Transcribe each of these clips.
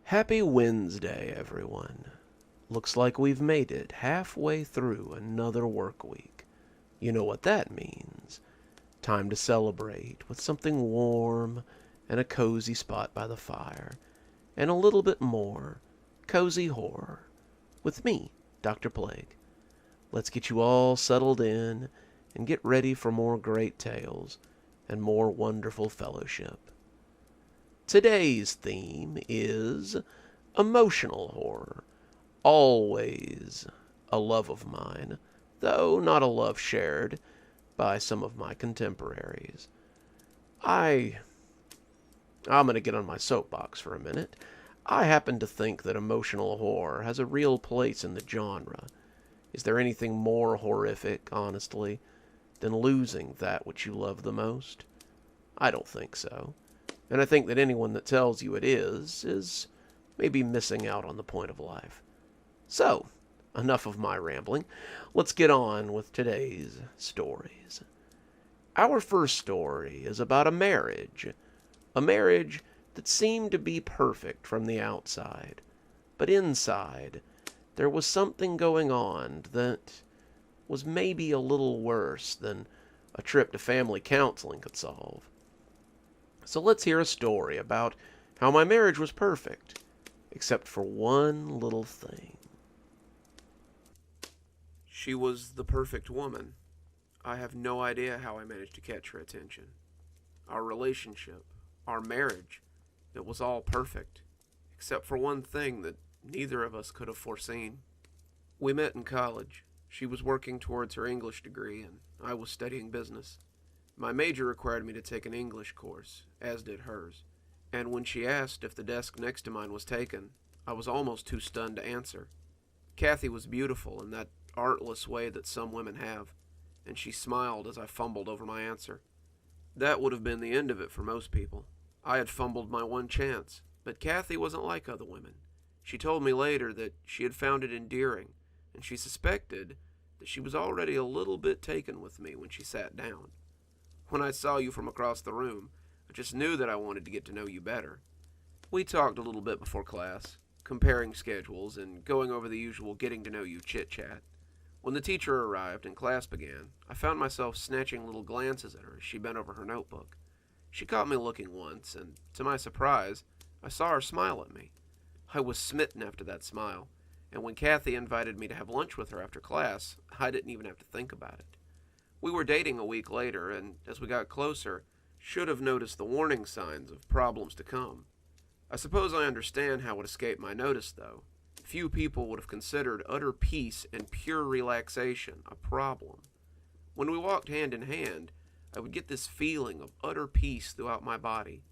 Happy Wednesday, everyone. Looks like we've made it halfway through another work week. You know what that means. Time to celebrate with something warm and a cozy spot by the fire, and a little bit more cozy horror with me, Dr. Plague. Let's get you all settled in and get ready for more great tales and more wonderful fellowship. Today's theme is emotional horror. Always a love of mine, though not a love shared by some of my contemporaries. I'm going to get on my soapbox for a minute. I happen to think that emotional horror has a real place in the genre. Is there anything more horrific, honestly, than losing that which you love the most? I don't think so. And I think that anyone that tells you it is maybe missing out on the point of life. So, enough of my rambling. Let's get on with today's stories. Our first story is about a marriage that seemed to be perfect from the outside, but inside there was something going on that was maybe a little worse than a trip to family counseling could solve. So let's hear a story about how my marriage was perfect, except for one little thing. She was the perfect woman. I have no idea how I managed to catch her attention. Our relationship, our marriage, it was all perfect, except for one thing that neither of us could have foreseen. We met in college. She was working towards her English degree, and I was studying business. My major required me to take an English course, as did hers, and when she asked if the desk next to mine was taken, I was almost too stunned to answer. Kathy was beautiful in that artless way that some women have, and she smiled as I fumbled over my answer. That would have been the end of it for most people. I had fumbled my one chance, but Kathy wasn't like other women. She told me later that she had found it endearing, and she suspected that she was already a little bit taken with me when she sat down. When I saw you from across the room, I just knew that I wanted to get to know you better. We talked a little bit before class, comparing schedules and going over the usual getting-to-know-you chit-chat. When the teacher arrived and class began, I found myself snatching little glances at her as she bent over her notebook. She caught me looking once, and to my surprise, I saw her smile at me. I was smitten after that smile, and when Kathy invited me to have lunch with her after class, I didn't even have to think about it. We were dating a week later, and as we got closer, should have noticed the warning signs of problems to come. I suppose I understand how it escaped my notice, though. Few people would have considered utter peace and pure relaxation a problem. When we walked hand in hand, I would get this feeling of utter peace throughout my body.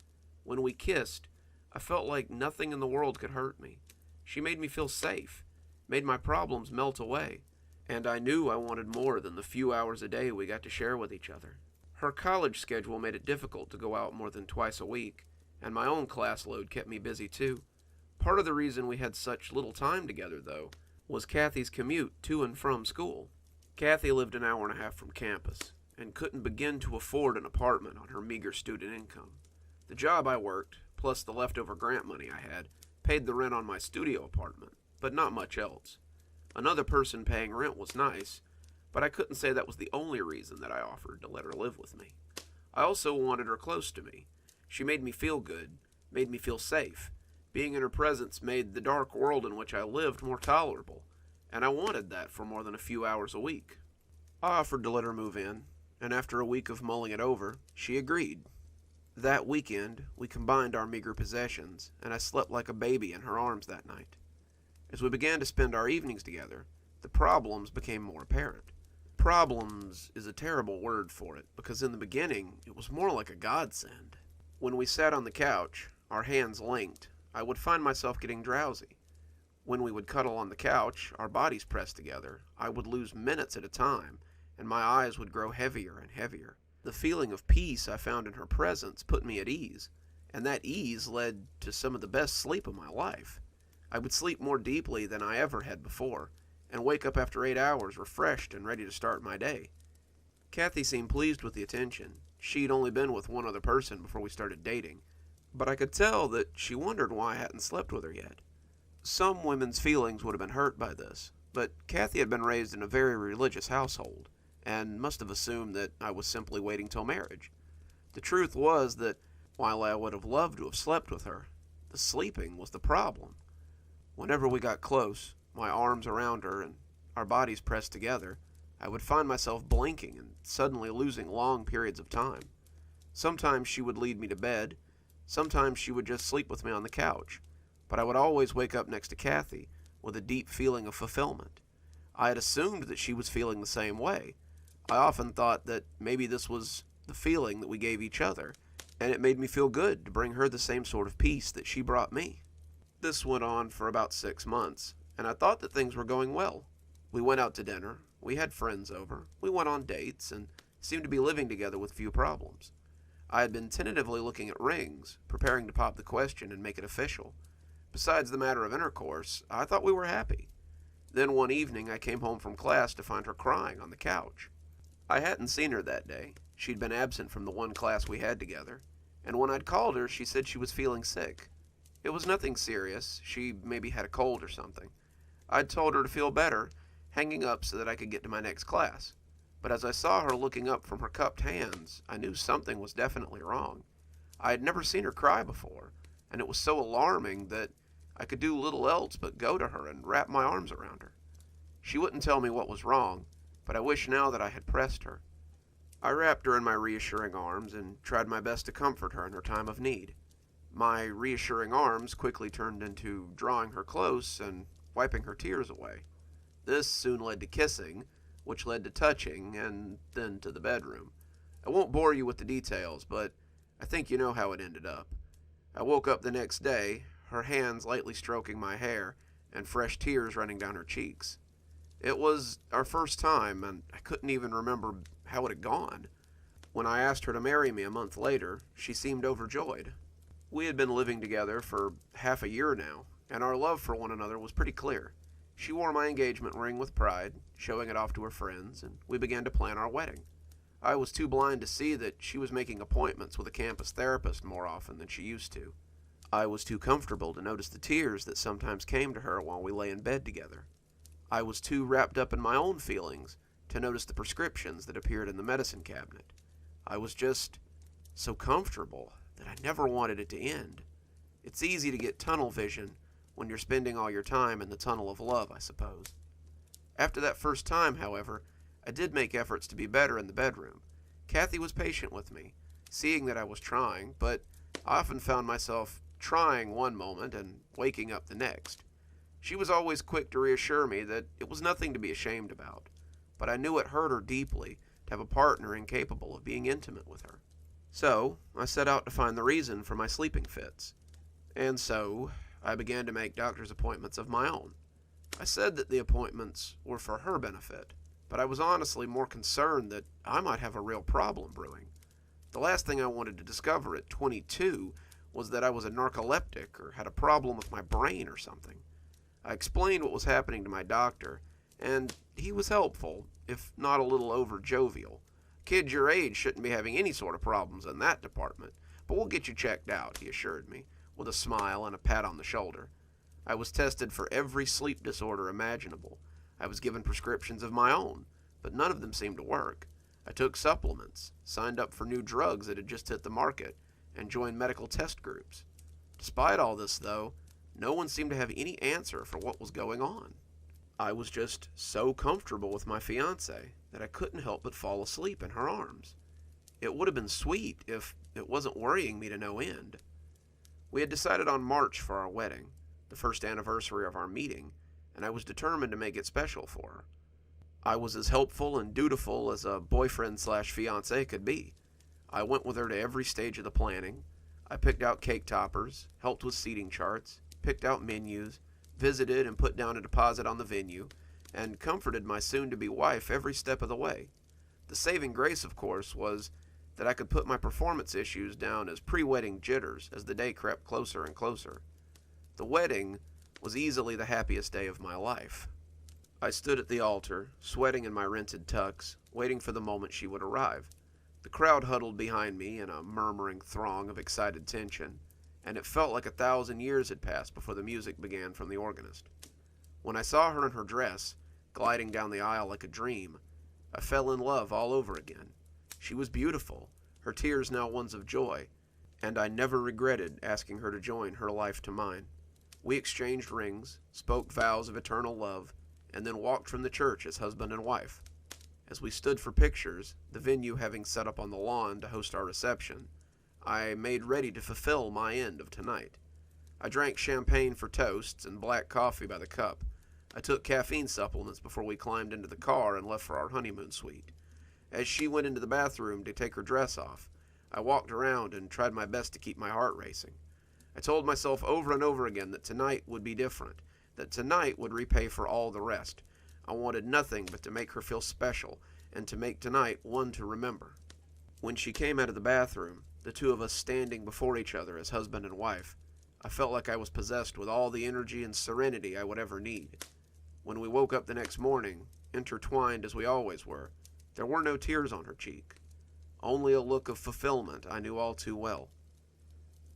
When we kissed, I felt like nothing in the world could hurt me. She made me feel safe, made my problems melt away, and I knew I wanted more than the few hours a day we got to share with each other. Her college schedule made it difficult to go out more than twice a week, and my own class load kept me busy too. Part of the reason we had such little time together, though, was Kathy's commute to and from school. Kathy lived an hour and a half from campus, and couldn't begin to afford an apartment on her meager student income. The job I worked, plus the leftover grant money I had, paid the rent on my studio apartment, but not much else. Another person paying rent was nice, but I couldn't say that was the only reason that I offered to let her live with me. I also wanted her close to me. She made me feel good, made me feel safe. Being in her presence made the dark world in which I lived more tolerable, and I wanted that for more than a few hours a week. I offered to let her move in, and after a week of mulling it over, she agreed. That weekend, we combined our meager possessions, and I slept like a baby in her arms that night. As we began to spend our evenings together, the problems became more apparent. Problems is a terrible word for it, because in the beginning, it was more like a godsend. When we sat on the couch, our hands linked, I would find myself getting drowsy. When we would cuddle on the couch, our bodies pressed together, I would lose minutes at a time, and my eyes would grow heavier and heavier. The feeling of peace I found in her presence put me at ease, and that ease led to some of the best sleep of my life. I would sleep more deeply than I ever had before, and wake up after 8 hours refreshed and ready to start my day. Kathy seemed pleased with the attention. She'd only been with one other person before we started dating, but I could tell that she wondered why I hadn't slept with her yet. Some women's feelings would have been hurt by this, but Kathy had been raised in a very religious household, and must have assumed that I was simply waiting till marriage. The truth was that, while I would have loved to have slept with her, the sleeping was the problem. Whenever we got close, my arms around her and our bodies pressed together, I would find myself blinking and suddenly losing long periods of time. Sometimes she would lead me to bed, sometimes she would just sleep with me on the couch, but I would always wake up next to Kathy with a deep feeling of fulfillment. I had assumed that she was feeling the same way. I often thought that maybe this was the feeling that we gave each other, and it made me feel good to bring her the same sort of peace that she brought me. This went on for about 6 months, and I thought that things were going well. We went out to dinner, we had friends over, we went on dates, and seemed to be living together with few problems. I had been tentatively looking at rings, preparing to pop the question and make it official. Besides the matter of intercourse, I thought we were happy. Then one evening I came home from class to find her crying on the couch. I hadn't seen her that day. She'd been absent from the one class we had together, and when I'd called her, she said she was feeling sick. It was nothing serious. She maybe had a cold or something. I'd told her to feel better, hanging up so that I could get to my next class. But as I saw her looking up from her cupped hands, I knew something was definitely wrong. I had never seen her cry before, and it was so alarming that I could do little else but go to her and wrap my arms around her. She wouldn't tell me what was wrong, but I wish now that I had pressed her. I wrapped her in my reassuring arms and tried my best to comfort her in her time of need. My reassuring arms quickly turned into drawing her close and wiping her tears away. This soon led to kissing, which led to touching, and then to the bedroom. I won't bore you with the details, but I think you know how it ended up. I woke up the next day, her hands lightly stroking my hair, and fresh tears running down her cheeks. It was our first time, and I couldn't even remember how it had gone. When I asked her to marry me a month later, she seemed overjoyed. We had been living together for half a year now, and our love for one another was pretty clear. She wore my engagement ring with pride, showing it off to her friends, and we began to plan our wedding. I was too blind to see that she was making appointments with a campus therapist more often than she used to. I was too comfortable to notice the tears that sometimes came to her while we lay in bed together. I was too wrapped up in my own feelings to notice the prescriptions that appeared in the medicine cabinet. I was just so comfortable that I never wanted it to end. It's easy to get tunnel vision when you're spending all your time in the tunnel of love, I suppose. After that first time, however, I did make efforts to be better in the bedroom. Kathy was patient with me, seeing that I was trying, but I often found myself trying one moment and waking up the next. She was always quick to reassure me that it was nothing to be ashamed about, but I knew it hurt her deeply to have a partner incapable of being intimate with her. So, I set out to find the reason for my sleeping fits. And so, I began to make doctor's appointments of my own. I said that the appointments were for her benefit, but I was honestly more concerned that I might have a real problem brewing. The last thing I wanted to discover at 22 was that I was a narcoleptic or had a problem with my brain or something. I explained what was happening to my doctor, and he was helpful, if not a little over-jovial. Kids your age shouldn't be having any sort of problems in that department, but we'll get you checked out, he assured me, with a smile and a pat on the shoulder. I was tested for every sleep disorder imaginable. I was given prescriptions of my own, but none of them seemed to work. I took supplements, signed up for new drugs that had just hit the market, and joined medical test groups. Despite all this, though, no one seemed to have any answer for what was going on. I was just so comfortable with my fiancée that I couldn't help but fall asleep in her arms. It would have been sweet if it wasn't worrying me to no end. We had decided on March for our wedding, the first anniversary of our meeting, and I was determined to make it special for her. I was as helpful and dutiful as a boyfriend/fiancé could be. I went with her to every stage of the planning. I picked out cake toppers, helped with seating charts, picked out menus, visited and put down a deposit on the venue, and comforted my soon-to-be wife every step of the way. The saving grace, of course, was that I could put my performance issues down as pre-wedding jitters as the day crept closer and closer. The wedding was easily the happiest day of my life. I stood at the altar, sweating in my rented tux, waiting for the moment she would arrive. The crowd huddled behind me in a murmuring throng of excited tension. and it felt like 1,000 years had passed before the music began from the organist. When I saw her in her dress, gliding down the aisle like a dream, I fell in love all over again. She was beautiful, her tears now ones of joy, and I never regretted asking her to join her life to mine. We exchanged rings, spoke vows of eternal love, and then walked from the church as husband and wife. As we stood for pictures, the venue having set up on the lawn to host our reception, I made ready to fulfill my end of tonight. I drank champagne for toasts and black coffee by the cup. I took caffeine supplements before we climbed into the car and left for our honeymoon suite. As she went into the bathroom to take her dress off, I walked around and tried my best to keep my heart racing. I told myself over and over again that tonight would be different, that tonight would repay for all the rest. I wanted nothing but to make her feel special and to make tonight one to remember. When she came out of the bathroom, the two of us standing before each other as husband and wife, I felt like I was possessed with all the energy and serenity I would ever need. When we woke up the next morning, intertwined as we always were, there were no tears on her cheek, only a look of fulfillment I knew all too well.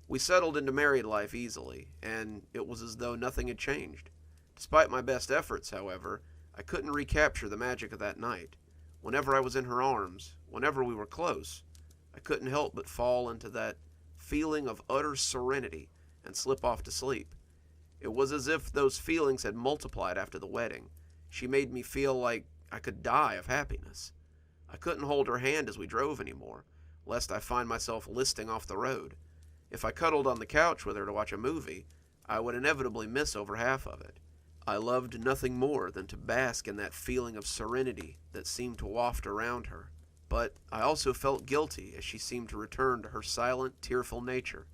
We settled into married life easily, and it was as though nothing had changed. Despite my best efforts, however, I couldn't recapture the magic of that night. Whenever I was in her arms, whenever we were close, I couldn't help but fall into that feeling of utter serenity and slip off to sleep. It was as if those feelings had multiplied after the wedding. She made me feel like I could die of happiness. I couldn't hold her hand as we drove anymore, lest I find myself listing off the road. If I cuddled on the couch with her to watch a movie, I would inevitably miss over half of it. I loved nothing more than to bask in that feeling of serenity that seemed to waft around her. But I also felt guilty as she seemed to return to her silent, tearful nature.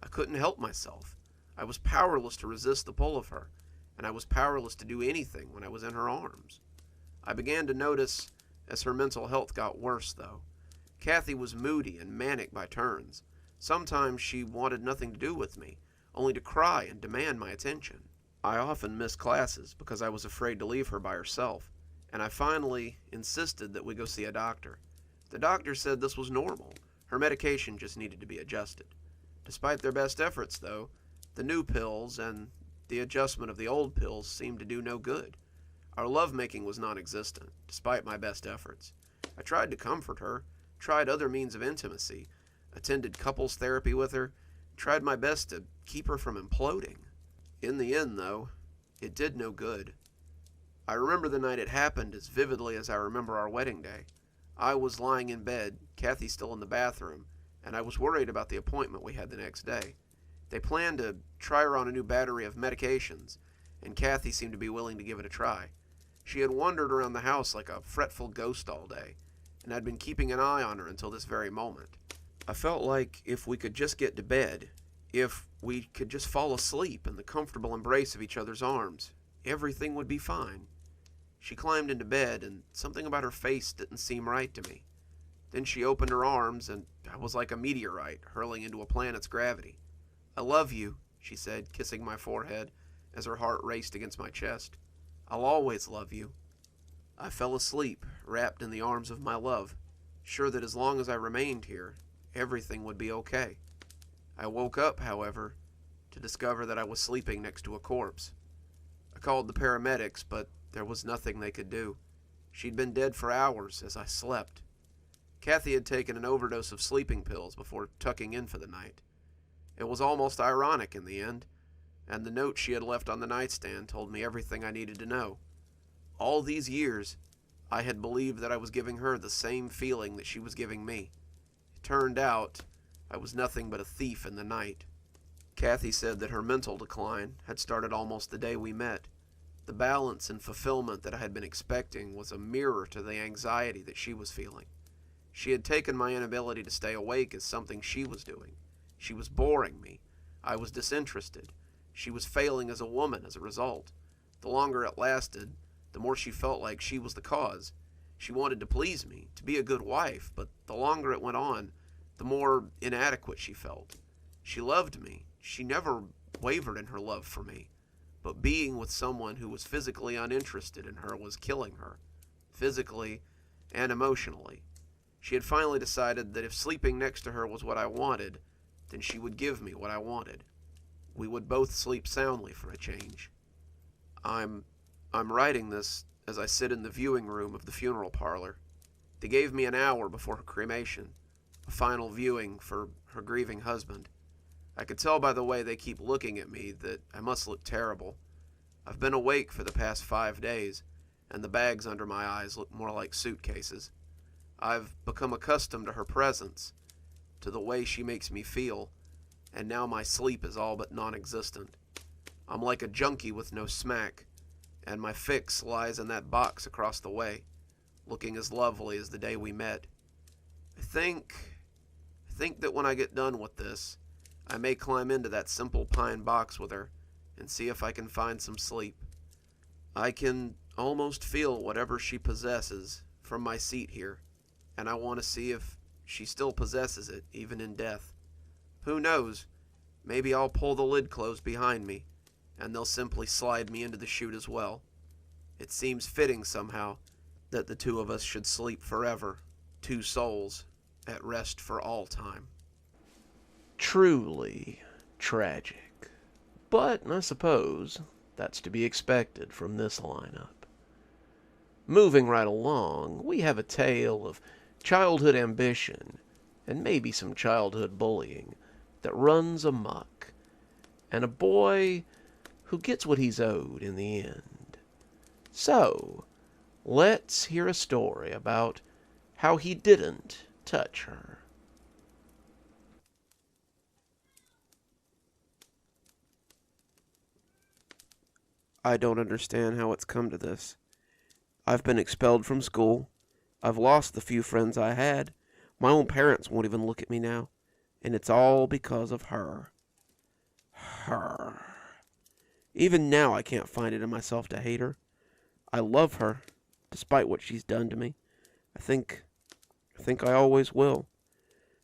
I couldn't help myself. I was powerless to resist the pull of her, and I was powerless to do anything when I was in her arms. I began to notice as her mental health got worse, though. Kathy was moody and manic by turns. Sometimes she wanted nothing to do with me, only to cry and demand my attention. I often missed classes because I was afraid to leave her by herself, and I finally insisted that we go see a doctor. The doctor said this was normal. Her medication just needed to be adjusted. Despite their best efforts, though, the new pills and the adjustment of the old pills seemed to do no good. Our lovemaking was non-existent, despite my best efforts. I tried to comfort her, tried other means of intimacy, attended couples therapy with her, tried my best to keep her from imploding. In the end, though, it did no good. I remember the night it happened as vividly as I remember our wedding day. I was lying in bed, Kathy still in the bathroom, and I was worried about the appointment we had the next day. They planned to try her on a new battery of medications, and Kathy seemed to be willing to give it a try. She had wandered around the house like a fretful ghost all day, and I'd been keeping an eye on her until this very moment. I felt like if we could just get to bed, if we could just fall asleep in the comfortable embrace of each other's arms, everything would be fine. She climbed into bed, and something about her face didn't seem right to me. Then she opened her arms, and I was like a meteorite hurling into a planet's gravity. "I love you," she said, kissing my forehead as her heart raced against my chest. "I'll always love you." I fell asleep, wrapped in the arms of my love, sure that as long as I remained here, everything would be okay. I woke up, however, to discover that I was sleeping next to a corpse. I called the paramedics, but there was nothing they could do. She'd been dead for hours as I slept. Kathy had taken an overdose of sleeping pills before tucking in for the night. It was almost ironic in the end, and the note she had left on the nightstand told me everything I needed to know. All these years, I had believed that I was giving her the same feeling that she was giving me. It turned out I was nothing but a thief in the night. Kathy said that her mental decline had started almost the day we met. The balance and fulfillment that I had been expecting was a mirror to the anxiety that she was feeling. She had taken my inability to stay awake as something she was doing. She was boring me. I was disinterested. She was failing as a woman as a result. The longer it lasted, the more she felt like she was the cause. She wanted to please me, to be a good wife, but the longer it went on, the more inadequate she felt. She loved me. She never wavered in her love for me. But being with someone who was physically uninterested in her was killing her, physically and emotionally. She had finally decided that if sleeping next to her was what I wanted, and she would give me what I wanted. We would both sleep soundly for a change. I'm writing this as I sit in the viewing room of the funeral parlor. They gave me an hour before her cremation, a final viewing for her grieving husband. I could tell by the way they keep looking at me that I must look terrible. I've been awake for the past 5 days, and the bags under my eyes look more like suitcases. I've become accustomed to her presence, to the way she makes me feel, and now my sleep is all but non-existent. I'm like a junkie with no smack, and my fix lies in that box across the way, looking as lovely as the day we met. I think that when I get done with this, I may climb into that simple pine box with her and see if I can find some sleep. I can almost feel whatever she possesses from my seat here, and I want to see if she still possesses it, even in death. Who knows? Maybe I'll pull the lid closed behind me, and they'll simply slide me into the chute as well. It seems fitting somehow that the two of us should sleep forever, two souls at rest for all time. Truly tragic. But I suppose that's to be expected from this lineup. Moving right along, we have a tale of childhood ambition and maybe some childhood bullying that runs amok, and a boy who gets what he's owed in the end. So, let's hear a story about how he didn't touch her. I don't understand how it's come to this. I've been expelled from school. I've lost the few friends I had. My own parents won't even look at me now. And it's all because of her. Her. Even now I can't find it in myself to hate her. I love her, despite what she's done to me. I think I always will.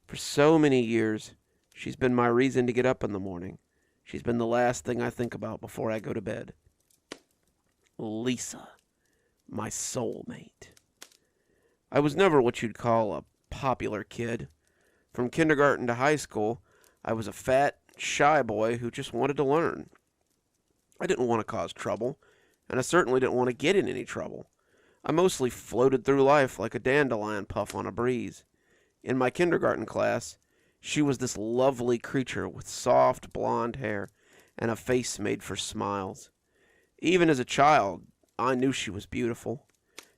For so many years, she's been my reason to get up in the morning. She's been the last thing I think about before I go to bed. Lisa, my soulmate. I was never what you'd call a popular kid. From kindergarten to high school, I was a fat, shy boy who just wanted to learn. I didn't want to cause trouble, and I certainly didn't want to get in any trouble. I mostly floated through life like a dandelion puff on a breeze. In my kindergarten class, she was this lovely creature with soft blonde hair and a face made for smiles. Even as a child, I knew she was beautiful.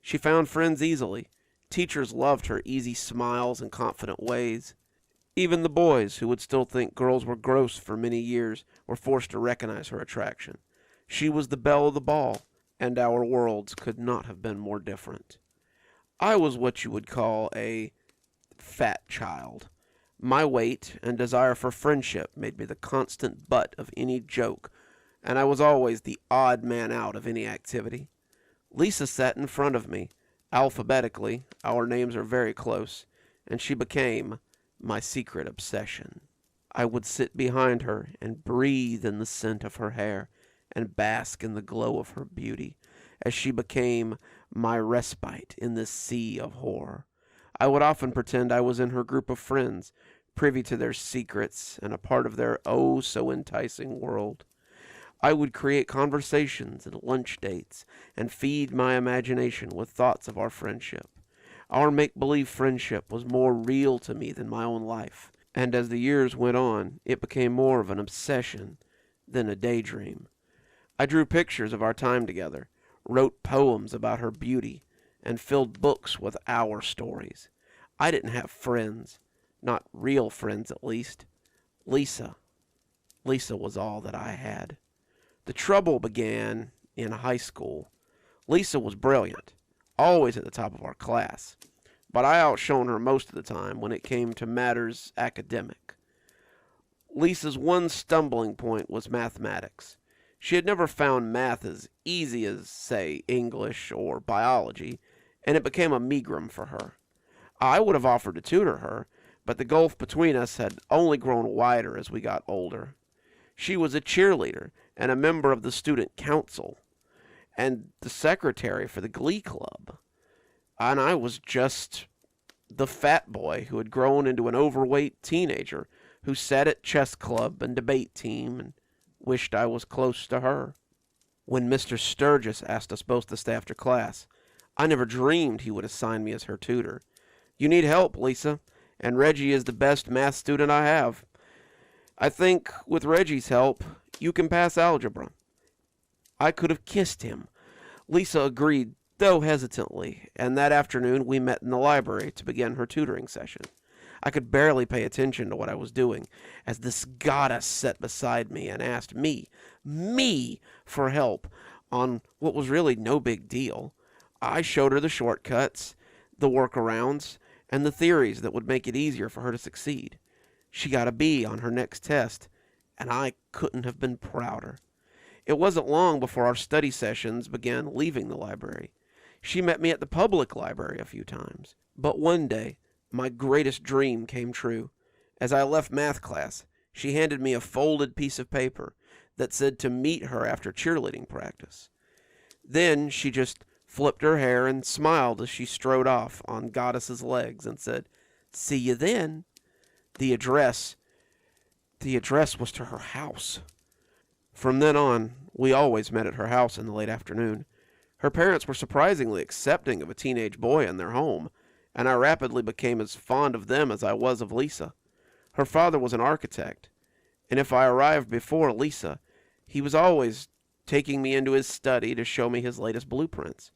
She found friends easily. Teachers loved her easy smiles and confident ways. Even the boys, who would still think girls were gross for many years, were forced to recognize her attraction. She was the belle of the ball, and our worlds could not have been more different. I was what you would call a fat child. My weight and desire for friendship made me the constant butt of any joke, and I was always the odd man out of any activity. Lisa sat in front of me. Alphabetically, our names are very close, and she became my secret obsession. I would sit behind her and breathe in the scent of her hair and bask in the glow of her beauty, as she became my respite in this sea of horror. I would often pretend I was in her group of friends, privy to their secrets and a part of their oh-so-enticing world. I would create conversations and lunch dates and feed my imagination with thoughts of our friendship. Our make-believe friendship was more real to me than my own life, and as the years went on, it became more of an obsession than a daydream. I drew pictures of our time together, wrote poems about her beauty, and filled books with our stories. I didn't have friends, not real friends at least. Lisa was all that I had. The trouble began in high school. Lisa was brilliant, always at the top of our class, but I outshone her most of the time when it came to matters academic. Lisa's one stumbling point was mathematics. She had never found math as easy as, say, English or biology, and it became a megrim for her. I would have offered to tutor her, but the gulf between us had only grown wider as we got older. She was a cheerleader and a member of the student council, and the secretary for the glee club. And I was just the fat boy who had grown into an overweight teenager who sat at chess club and debate team and wished I was close to her. When Mr. Sturgis asked us both to stay after class, I never dreamed he would assign me as her tutor. You need help, Lisa, and Reggie is the best math student I have. I think with Reggie's help, you can pass algebra. I could have kissed him. Lisa agreed, though hesitantly, and that afternoon we met in the library to begin her tutoring session. I could barely pay attention to what I was doing, as this goddess sat beside me and asked me, for help on what was really no big deal. I showed her the shortcuts, the workarounds, and the theories that would make it easier for her to succeed. She got a B on her next test, and I couldn't have been prouder. It wasn't long before our study sessions began leaving the library. She met me at the public library a few times. But one day, my greatest dream came true. As I left math class, she handed me a folded piece of paper that said to meet her after cheerleading practice. Then she just flipped her hair and smiled as she strode off on Goddess's legs and said, "See you then." The address was to her house. From then on, we always met at her house in the late afternoon. Her parents were surprisingly accepting of a teenage boy in their home, and I rapidly became as fond of them as I was of Lisa. Her father was an architect, and if I arrived before Lisa, he was always taking me into his study to show me his latest blueprints.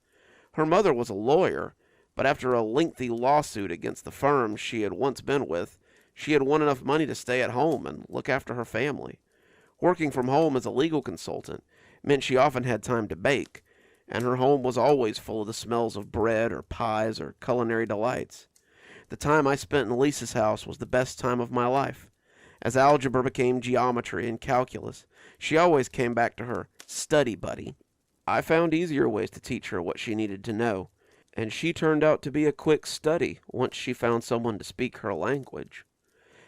Her mother was a lawyer, but after a lengthy lawsuit against the firm she had once been with, she had won enough money to stay at home and look after her family. Working from home as a legal consultant meant she often had time to bake, and her home was always full of the smells of bread or pies or culinary delights. The time I spent in Lisa's house was the best time of my life. As algebra became geometry and calculus, she always came back to her study buddy. I found easier ways to teach her what she needed to know, and she turned out to be a quick study once she found someone to speak her language.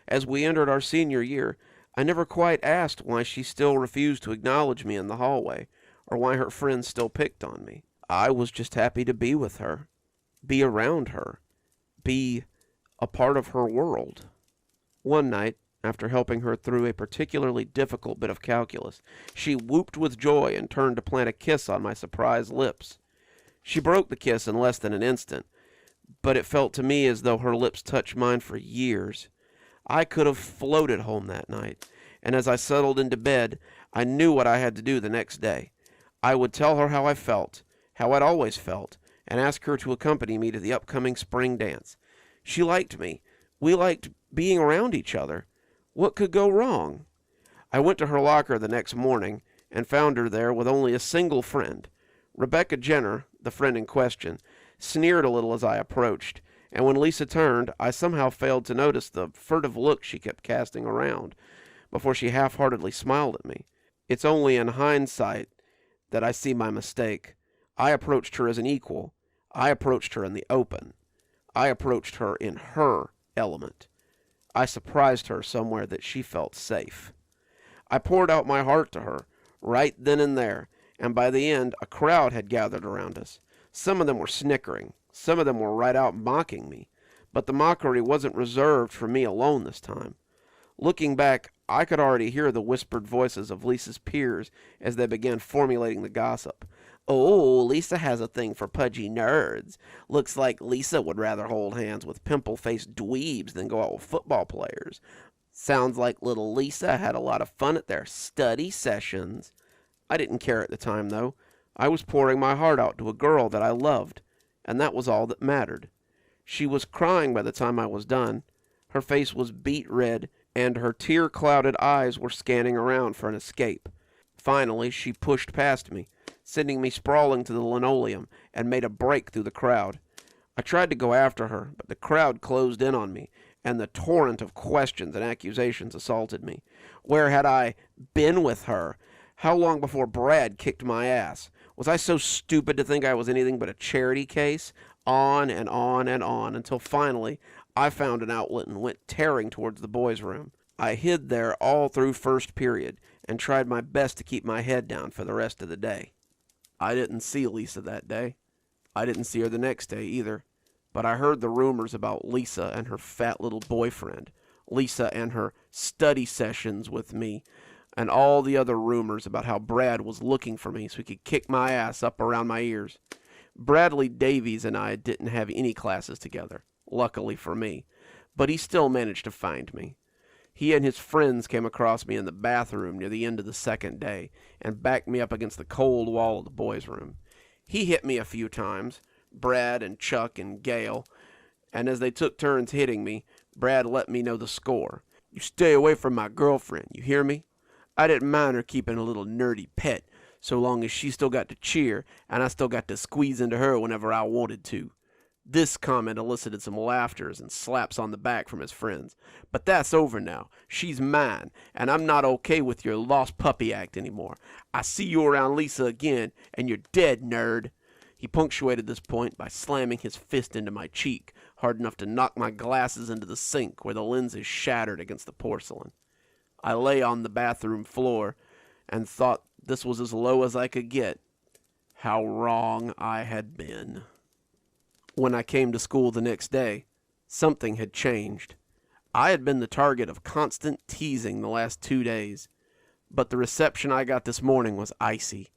As we entered our senior year, I never quite asked why she still refused to acknowledge me in the hallway, or why her friends still picked on me. I was just happy to be with her, be around her, be a part of her world. One night, after helping her through a particularly difficult bit of calculus, she whooped with joy and turned to plant a kiss on my surprised lips. She broke the kiss in less than an instant, but it felt to me as though her lips touched mine for years. I could have floated home that night, and as I settled into bed, I knew what I had to do the next day. I would tell her how I felt, how I'd always felt, and ask her to accompany me to the upcoming spring dance. She liked me. We liked being around each other. What could go wrong? I went to her locker the next morning and found her there with only a single friend. Rebecca Jenner, the friend in question, sneered a little as I approached, and when Lisa turned, I somehow failed to notice the furtive look she kept casting around before she half-heartedly smiled at me. It's only in hindsight that I see my mistake. I approached her as an equal. I approached her in the open. I approached her in her element. I surprised her somewhere that she felt safe. I poured out my heart to her, right then and there, and by the end, a crowd had gathered around us. Some of them were snickering. Some of them were right out mocking me. But the mockery wasn't reserved for me alone this time. Looking back, I could already hear the whispered voices of Lisa's peers as they began formulating the gossip. "Oh, Lisa has a thing for pudgy nerds. Looks like Lisa would rather hold hands with pimple-faced dweebs than go out with football players. Sounds like little Lisa had a lot of fun at their study sessions." I didn't care at the time, though. I was pouring my heart out to a girl that I loved, and that was all that mattered. She was crying by the time I was done. Her face was beet red, and her tear-clouded eyes were scanning around for an escape. Finally, she pushed past me, sending me sprawling to the linoleum, and made a break through the crowd. I tried to go after her, but the crowd closed in on me, and the torrent of questions and accusations assaulted me. Where had I been with her? How long before Brad kicked my ass? Was I so stupid to think I was anything but a charity case? On and on and on, until finally I found an outlet and went tearing towards the boys' room. I hid there all through first period and tried my best to keep my head down for the rest of the day. I didn't see Lisa that day. I didn't see her the next day either. But I heard the rumors about Lisa and her fat little boyfriend Lisa and her study sessions with me, and all the other rumors about how Brad was looking for me so he could kick my ass up around my ears. Bradley Davies and I didn't have any classes together, luckily for me, but he still managed to find me. He and his friends came across me in the bathroom near the end of the second day and backed me up against the cold wall of the boys' room. He hit me a few times, Brad and Chuck and Gail, and as they took turns hitting me, Brad let me know the score. "You stay away from my girlfriend, you hear me? I didn't mind her keeping a little nerdy pet, so long as she still got to cheer and I still got to squeeze into her whenever I wanted to." This comment elicited some laughters and slaps on the back from his friends. "But that's over now. She's mine, and I'm not okay with your lost puppy act anymore. I see you around Lisa again, and you're dead, nerd." He punctuated this point by slamming his fist into my cheek, hard enough to knock my glasses into the sink where the lenses shattered against the porcelain. I lay on the bathroom floor and thought this was as low as I could get. How wrong I had been. When I came to school the next day, something had changed. I had been the target of constant teasing the last 2 days, but the reception I got this morning was icy.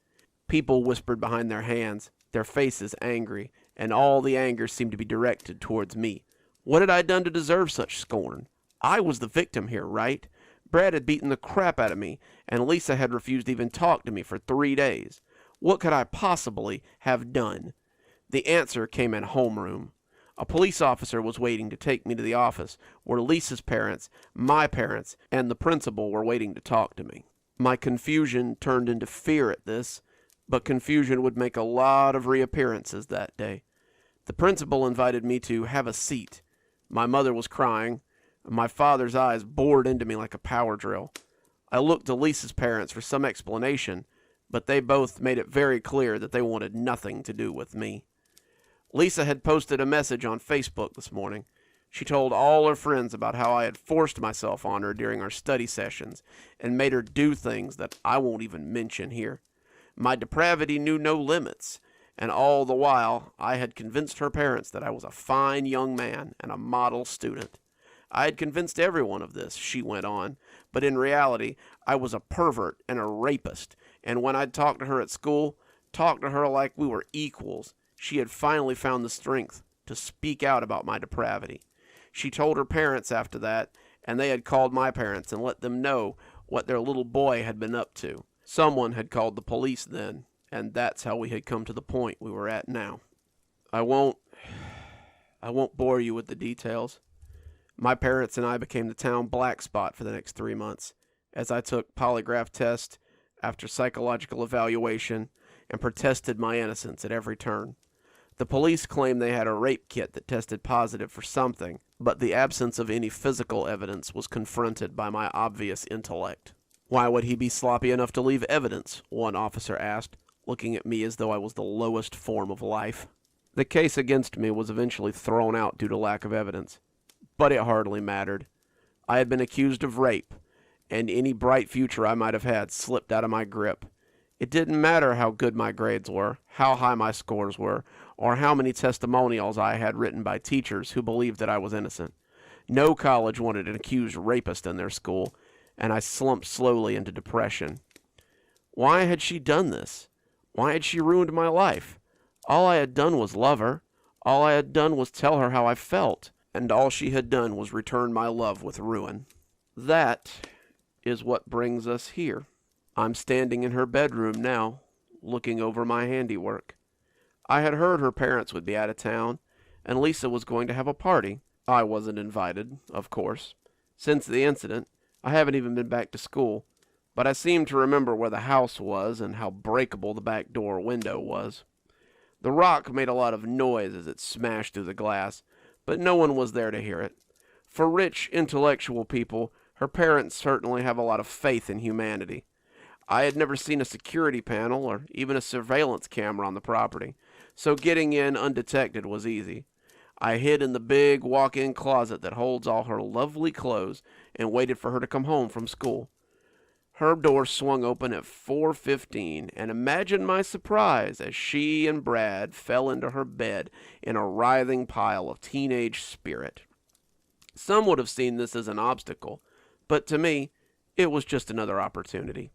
People whispered behind their hands, their faces angry, and all the anger seemed to be directed towards me. What had I done to deserve such scorn? I was the victim here, right? Brad had beaten the crap out of me, and Lisa had refused to even talk to me for 3 days. What could I possibly have done? The answer came in homeroom. A police officer was waiting to take me to the office, where Lisa's parents, my parents, and the principal were waiting to talk to me. My confusion turned into fear at this, but confusion would make a lot of reappearances that day. The principal invited me to have a seat. My mother was crying, and my father's eyes bored into me like a power drill. I looked to Lisa's parents for some explanation, but they both made it very clear that they wanted nothing to do with me. Lisa had posted a message on Facebook this morning. She told all her friends about how I had forced myself on her during our study sessions and made her do things that I won't even mention here. My depravity knew no limits, and all the while I had convinced her parents that I was a fine young man and a model student. I had convinced everyone of this, she went on, but in reality I was a pervert and a rapist, and when I'd talk to her at school, talk to her like we were equals, she had finally found the strength to speak out about my depravity. She told her parents after that, and they had called my parents and let them know what their little boy had been up to. Someone had called the police then, and that's how we had come to the point we were at now. I won't bore you with the details. My parents and I became the town black spot for the next 3 months, as I took polygraph tests after psychological evaluation and protested my innocence at every turn. The police claimed they had a rape kit that tested positive for something, but the absence of any physical evidence was confronted by my obvious intellect. "Why would he be sloppy enough to leave evidence?" one officer asked, looking at me as though I was the lowest form of life. The case against me was eventually thrown out due to lack of evidence, but it hardly mattered. I had been accused of rape, and any bright future I might have had slipped out of my grip. It didn't matter how good my grades were, how high my scores were, or how many testimonials I had written by teachers who believed that I was innocent. No college wanted an accused rapist in their school, and I slumped slowly into depression. Why had she done this? Why had she ruined my life? All I had done was love her. All I had done was tell her how I felt, and all she had done was return my love with ruin. That is what brings us here. I'm standing in her bedroom now, looking over my handiwork. I had heard her parents would be out of town, and Lisa was going to have a party. I wasn't invited, of course. Since the incident, I haven't even been back to school, but I seem to remember where the house was and how breakable the back door window was. The rock made a lot of noise as it smashed through the glass, but no one was there to hear it. For rich, intellectual people, her parents certainly have a lot of faith in humanity. I had never seen a security panel or even a surveillance camera on the property, so getting in undetected was easy. I hid in the big walk-in closet that holds all her lovely clothes and waited for her to come home from school. Her door swung open at 4:15, and imagine my surprise as she and Brad fell into her bed in a writhing pile of teenage spirit. Some would have seen this as an obstacle, but to me, it was just another opportunity.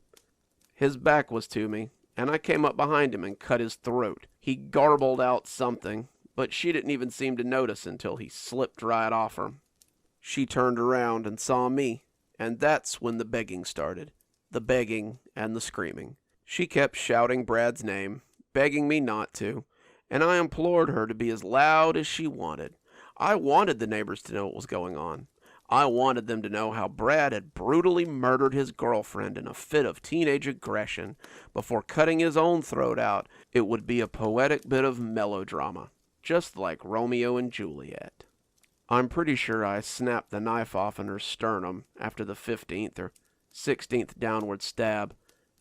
His back was to me, and I came up behind him and cut his throat. He garbled out something, but she didn't even seem to notice until he slipped right off her. She turned around and saw me, and that's when the begging started. The begging and the screaming. She kept shouting Brad's name, begging me not to, and I implored her to be as loud as she wanted. I wanted the neighbors to know what was going on. I wanted them to know how Brad had brutally murdered his girlfriend in a fit of teenage aggression before cutting his own throat out. It would be a poetic bit of melodrama, just like Romeo and Juliet. I'm pretty sure I snapped the knife off in her sternum after the 15th or 16th downward stab,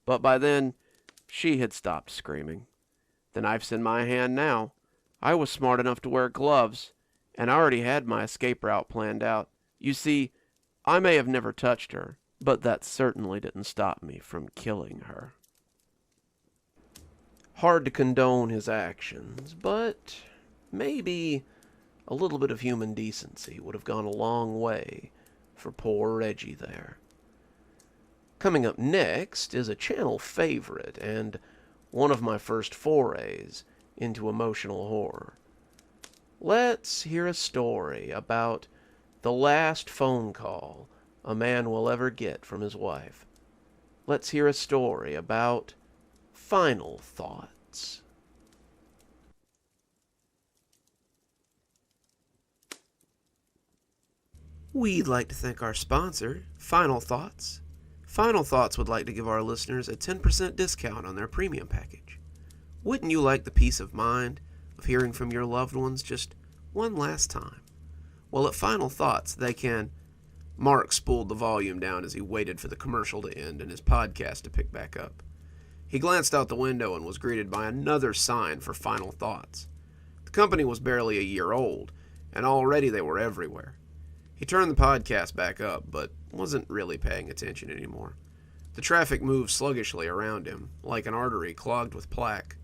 but by then, she had stopped screaming. The knife's in my hand now. I was smart enough to wear gloves, and I already had my escape route planned out. You see, I may have never touched her, but that certainly didn't stop me from killing her. Hard to condone his actions, but maybe a little bit of human decency would have gone a long way for poor Reggie there. Coming up next is a channel favorite and one of my first forays into emotional horror. Let's hear a story about the last phone call a man will ever get from his wife. Let's hear a story about final thoughts. We'd like to thank our sponsor, Final Thoughts. Final Thoughts would like to give our listeners a 10% discount on their premium package. Wouldn't you like the peace of mind of hearing from your loved ones just one last time? Well, at Final Thoughts, they can... Mark spooled the volume down as he waited for the commercial to end and his podcast to pick back up. He glanced out the window and was greeted by another sign for Final Thoughts. The company was barely a year old, and already they were everywhere. He turned the podcast back up, but wasn't really paying attention anymore. The traffic moved sluggishly around him, like an artery clogged with plaque.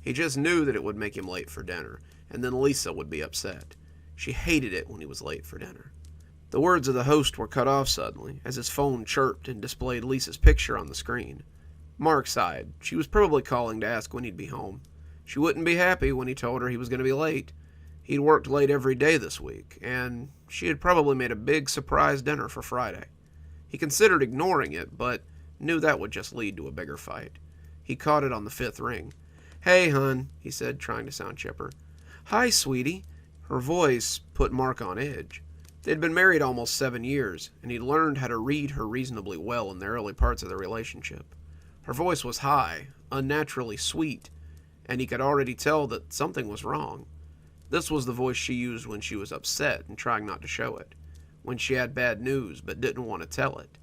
He just knew that it would make him late for dinner, and then Lisa would be upset. She hated it when he was late for dinner. The words of the host were cut off suddenly, as his phone chirped and displayed Lisa's picture on the screen. Mark sighed. She was probably calling to ask when he'd be home. She wouldn't be happy when he told her he was going to be late. He'd worked late every day this week, and she had probably made a big surprise dinner for Friday. He considered ignoring it, but knew that would just lead to a bigger fight. He caught it on the fifth ring. "Hey, hun," he said, trying to sound chipper. "Hi, sweetie." Her voice put Mark on edge. They'd been married almost 7 years, and he'd learned how to read her reasonably well in the early parts of their relationship. Her voice was high, unnaturally sweet, and he could already tell that something was wrong. This was the voice she used when she was upset and trying not to show it, when she had bad news but didn't want to tell it.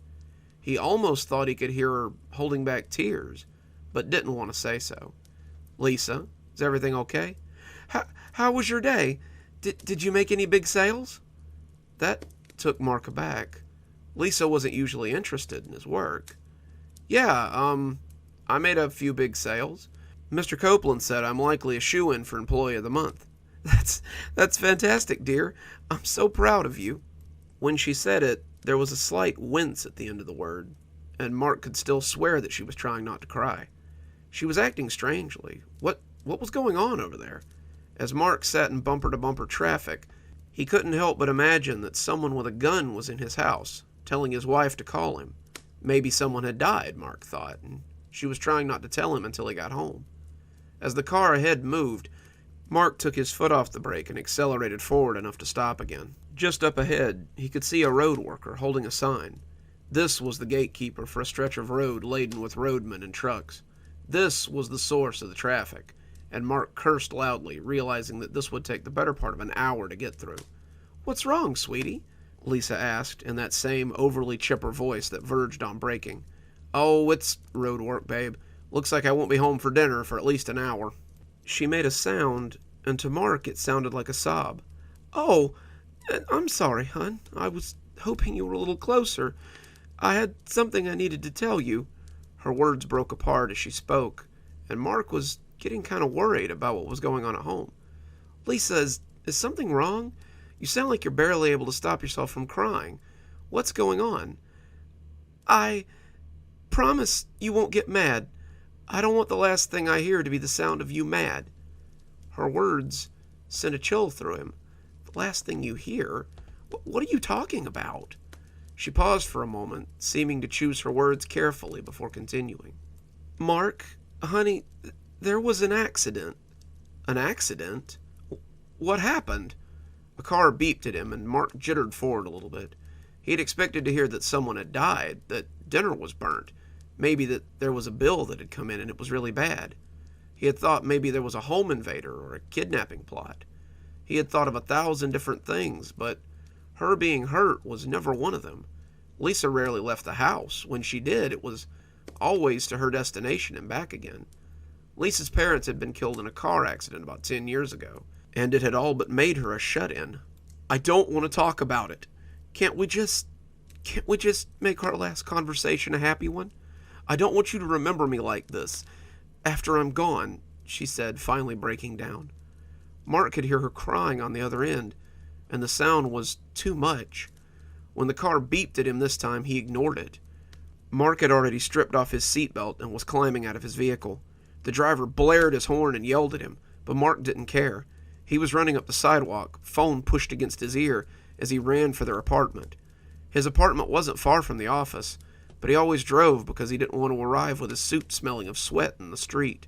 He almost thought he could hear her holding back tears, but didn't want to say so. "Lisa, is everything okay? How was your day? Did you make any big sales?" That took Mark aback. Lisa wasn't usually interested in his work. "Yeah, I made a few big sales. Mr. Copeland said I'm likely a shoo-in for Employee of the Month." That's fantastic, dear. I'm so proud of you." When she said it, there was a slight wince at the end of the word, and Mark could still swear that she was trying not to cry. She was acting strangely. What was going on over there? As Mark sat in bumper-to-bumper traffic, he couldn't help but imagine that someone with a gun was in his house, telling his wife to call him. Maybe someone had died, Mark thought, and she was trying not to tell him until he got home. As the car ahead moved, Mark took his foot off the brake and accelerated forward enough to stop again. Just up ahead, he could see a road worker holding a sign. This was the gatekeeper for a stretch of road laden with roadmen and trucks. This was the source of the traffic, and Mark cursed loudly, realizing that this would take the better part of an hour to get through. "What's wrong, sweetie?" Lisa asked, in that same overly chipper voice that verged on breaking. "Oh, it's road work, babe. Looks like I won't be home for dinner for at least an hour." She made a sound, and to Mark it sounded like a sob. "Oh, I'm sorry, hon. I was hoping you were a little closer. I had something I needed to tell you." Her words broke apart as she spoke, and Mark was getting kind of worried about what was going on at home. "Lisa, is something wrong? You sound like you're barely able to stop yourself from crying. What's going on? I promise you won't get mad. I don't want the last thing I hear to be the sound of you mad. Her words sent a chill through him. The last thing you hear? What are you talking about? She paused for a moment, seeming to choose her words carefully before continuing. Mark, honey, there was an accident. An accident? What happened? A car beeped at him, and Mark jittered forward a little bit. He had expected to hear that someone had died, that dinner was burnt, maybe that there was a bill that had come in and it was really bad. He had thought maybe there was a home invader or a kidnapping plot. He had thought of 1,000 different things, but her being hurt was never one of them. Lisa rarely left the house. When she did, it was always to her destination and back again. Lisa's parents had been killed in a car accident about 10 years ago, and it had all but made her a shut-in. I don't want to talk about it. Can't we just make our last conversation a happy one? I don't want you to remember me like this after I'm gone, she said, finally breaking down. Mark could hear her crying on the other end, and the sound was too much. When the car beeped at him this time, he ignored it. Mark had already stripped off his seatbelt and was climbing out of his vehicle. The driver blared his horn and yelled at him, but Mark didn't care. He was running up the sidewalk, phone pushed against his ear, as he ran for their apartment. His apartment wasn't far from the office, but he always drove because he didn't want to arrive with his suit smelling of sweat in the street.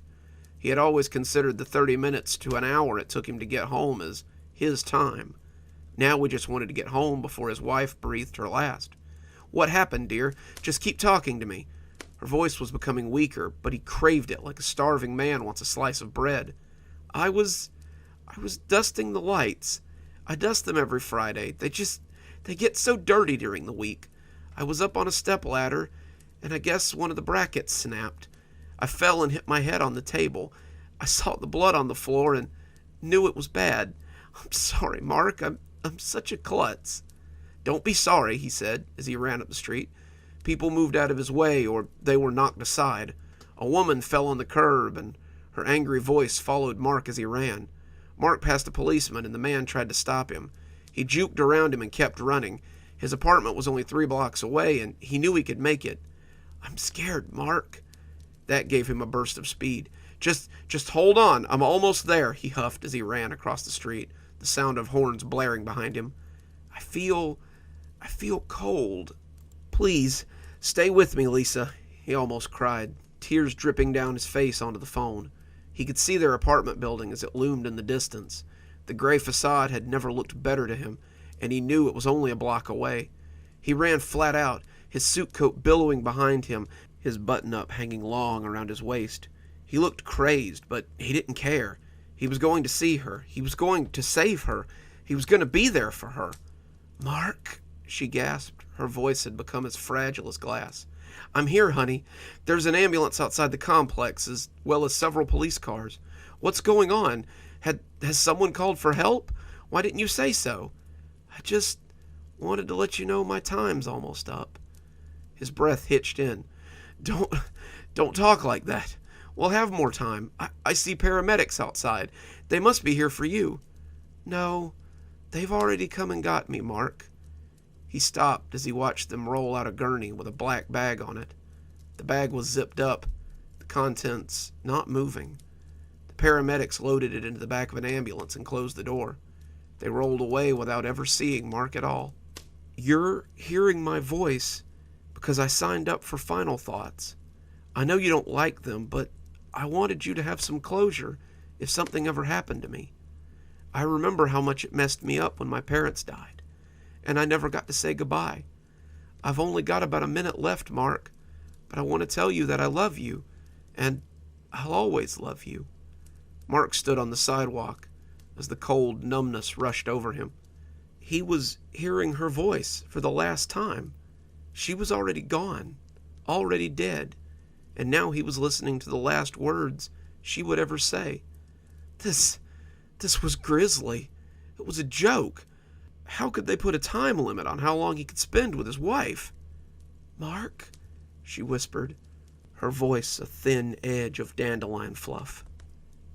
He had always considered the 30 minutes to an hour it took him to get home as his time. Now he just wanted to get home before his wife breathed her last. What happened, dear? Just keep talking to me. Her voice was becoming weaker, but he craved it like a starving man wants a slice of bread. I was dusting the lights. I dust them every Friday. They get so dirty during the week. I was up on a stepladder, and I guess one of the brackets snapped. I fell and hit my head on the table. I saw the blood on the floor and knew it was bad. I'm sorry, Mark. I'm such a klutz. Don't be sorry, he said as he ran up the street. People moved out of his way or they were knocked aside. A woman fell on the curb, and her angry voice followed Mark as he ran. Mark passed a policeman, and the man tried to stop him. He juked around him and kept running. His apartment was only 3 blocks away, and he knew he could make it. I'm scared, Mark. That gave him a burst of speed. Just hold on. I'm almost there, he huffed as he ran across the street, the sound of horns blaring behind him. I feel cold. Please, stay with me, Lisa, he almost cried, tears dripping down his face onto the phone. He could see their apartment building as it loomed in the distance. The gray facade had never looked better to him, and he knew it was only a block away. He ran flat out, his suit coat billowing behind him, his button-up hanging long around his waist. He looked crazed, but he didn't care. He was going to see her. He was going to save her. He was going to be there for her. Mark, she gasped. Her voice had become as fragile as glass. I'm here, honey. There's an ambulance outside the complex, as well as several police cars. What's going on? Has someone called for help? Why didn't you say so? I just wanted to let you know my time's almost up. His breath hitched in. Don't talk like that. We'll have more time. I see paramedics outside. They must be here for you. No, they've already come and got me, Mark. He stopped as he watched them roll out a gurney with a black bag on it. The bag was zipped up, the contents not moving. The paramedics loaded it into the back of an ambulance and closed the door. They rolled away without ever seeing Mark at all. You're hearing my voice because I signed up for Final Thoughts. I know you don't like them, but I wanted you to have some closure if something ever happened to me. I remember how much it messed me up when my parents died, and I never got to say goodbye. I've only got about a minute left, Mark, but I want to tell you that I love you, and I'll always love you. Mark stood on the sidewalk as the cold numbness rushed over him. He was hearing her voice for the last time. She was already gone, already dead, and now he was listening to the last words she would ever say. This was grisly. It was a joke. How could they put a time limit on how long he could spend with his wife? Mark, she whispered, her voice a thin edge of dandelion fluff.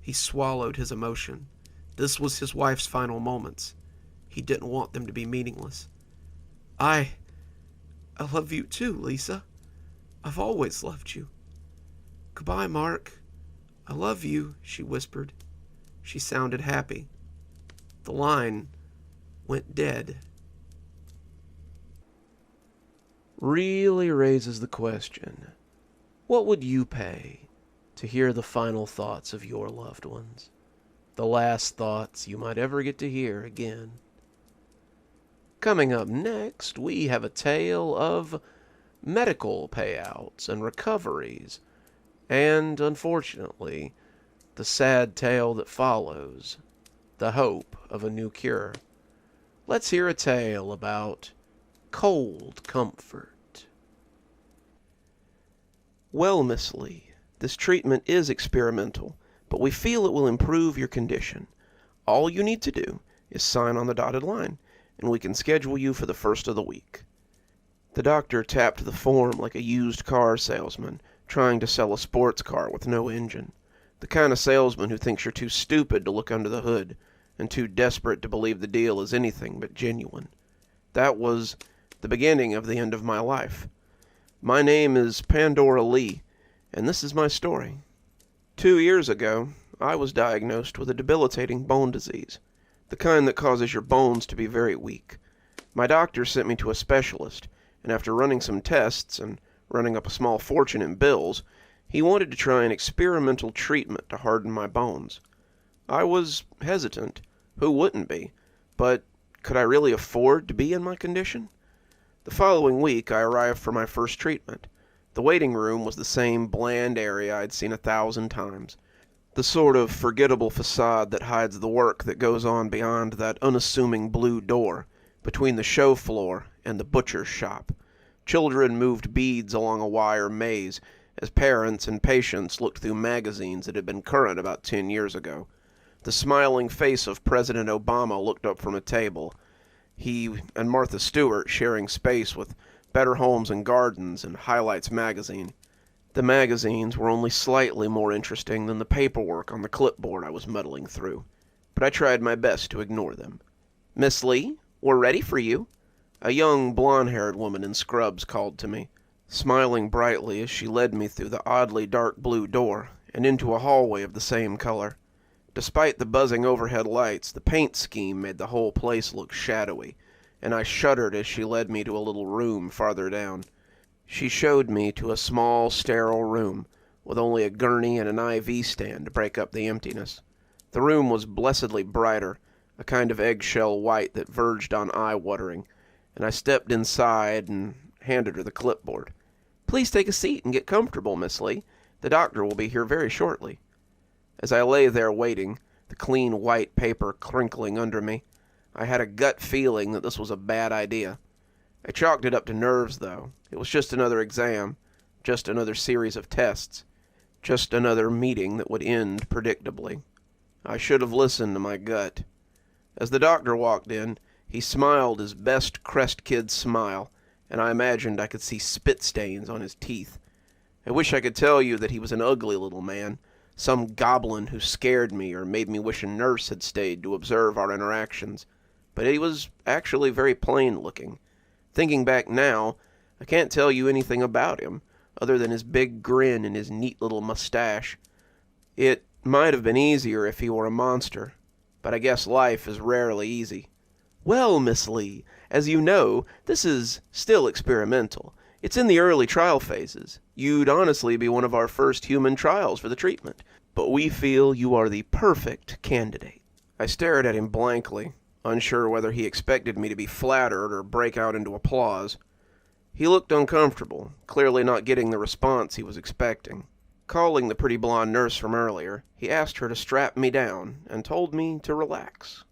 He swallowed his emotion. This was his wife's final moments. He didn't want them to be meaningless. I love you too, Lisa. I've always loved you. Goodbye, Mark. I love you, she whispered. She sounded happy. The line went dead. Really raises the question, what would you pay to hear the final thoughts of your loved ones? The last thoughts you might ever get to hear again. Coming up next, we have a tale of medical payouts and recoveries, and, unfortunately, the sad tale that follows, the hope of a new cure. Let's hear a tale about cold comfort. Well, Miss Lee, this treatment is experimental, but we feel it will improve your condition. All you need to do is sign on the dotted line, and we can schedule you for the first of the week. The doctor tapped the form like a used car salesman trying to sell a sports car with no engine. The kind of salesman who thinks you're too stupid to look under the hood and too desperate to believe the deal is anything but genuine. That was the beginning of the end of my life. My name is Pandora Lee, and this is my story. 2 years ago, I was diagnosed with a debilitating bone disease, the kind that causes your bones to be very weak. My doctor sent me to a specialist, and after running some tests and running up a small fortune in bills, he wanted to try an experimental treatment to harden my bones. I was hesitant. Who wouldn't be? But could I really afford to be in my condition? The following week, I arrived for my first treatment. The waiting room was the same bland area I'd seen 1,000 times. The sort of forgettable facade that hides the work that goes on beyond that unassuming blue door, between the show floor and the butcher's shop. Children moved beads along a wire maze, as parents and patients looked through magazines that had been current about 10 years ago. The smiling face of President Obama looked up from a table, he and Martha Stewart sharing space with Better Homes and Gardens and Highlights magazine. The magazines were only slightly more interesting than the paperwork on the clipboard I was muddling through, but I tried my best to ignore them. "Miss Lee, we're ready for you," a young blonde-haired woman in scrubs called to me, smiling brightly as she led me through the oddly dark blue door and into a hallway of the same color. Despite the buzzing overhead lights, the paint scheme made the whole place look shadowy, and I shuddered as she led me to a little room farther down. She showed me to a small, sterile room, with only a gurney and an IV stand to break up the emptiness. The room was blessedly brighter, a kind of eggshell white that verged on eye-watering, and I stepped inside and handed her the clipboard. "Please take a seat and get comfortable, Miss Lee. The doctor will be here very shortly." As I lay there waiting, the clean white paper crinkling under me, I had a gut feeling that this was a bad idea. I chalked it up to nerves, though. It was just another exam, just another series of tests, just another meeting that would end predictably. I should have listened to my gut. As the doctor walked in, he smiled his best Crest Kid smile, and I imagined I could see spit stains on his teeth. I wish I could tell you that he was an ugly little man, some goblin who scared me or made me wish a nurse had stayed to observe our interactions, but he was actually very plain-looking. Thinking back now, I can't tell you anything about him, other than his big grin and his neat little mustache. It might have been easier if he were a monster, but I guess life is rarely easy. "Well, Miss Lee, as you know, this is still experimental. It's in the early trial phases. You'd honestly be one of our first human trials for the treatment, but we feel you are the perfect candidate." I stared at him blankly, unsure whether he expected me to be flattered or break out into applause. He looked uncomfortable, clearly not getting the response he was expecting. Calling the pretty blonde nurse from earlier, he asked her to strap me down and told me to relax.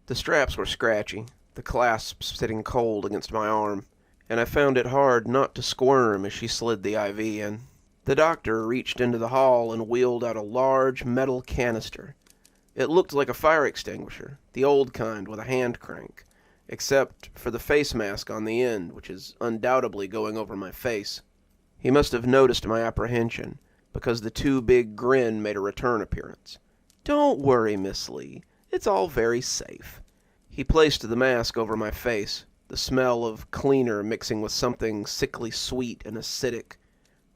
The straps were scratchy, the clasps sitting cold against my arm, and I found it hard not to squirm as she slid the IV in. The doctor reached into the hall and wheeled out a large metal canister. It looked like a fire extinguisher, the old kind with a hand crank, except for the face mask on the end, which is undoubtedly going over my face. He must have noticed my apprehension, because the too big grin made a return appearance. "Don't worry, Miss Lee. It's all very safe." He placed the mask over my face, the smell of cleaner mixing with something sickly sweet and acidic.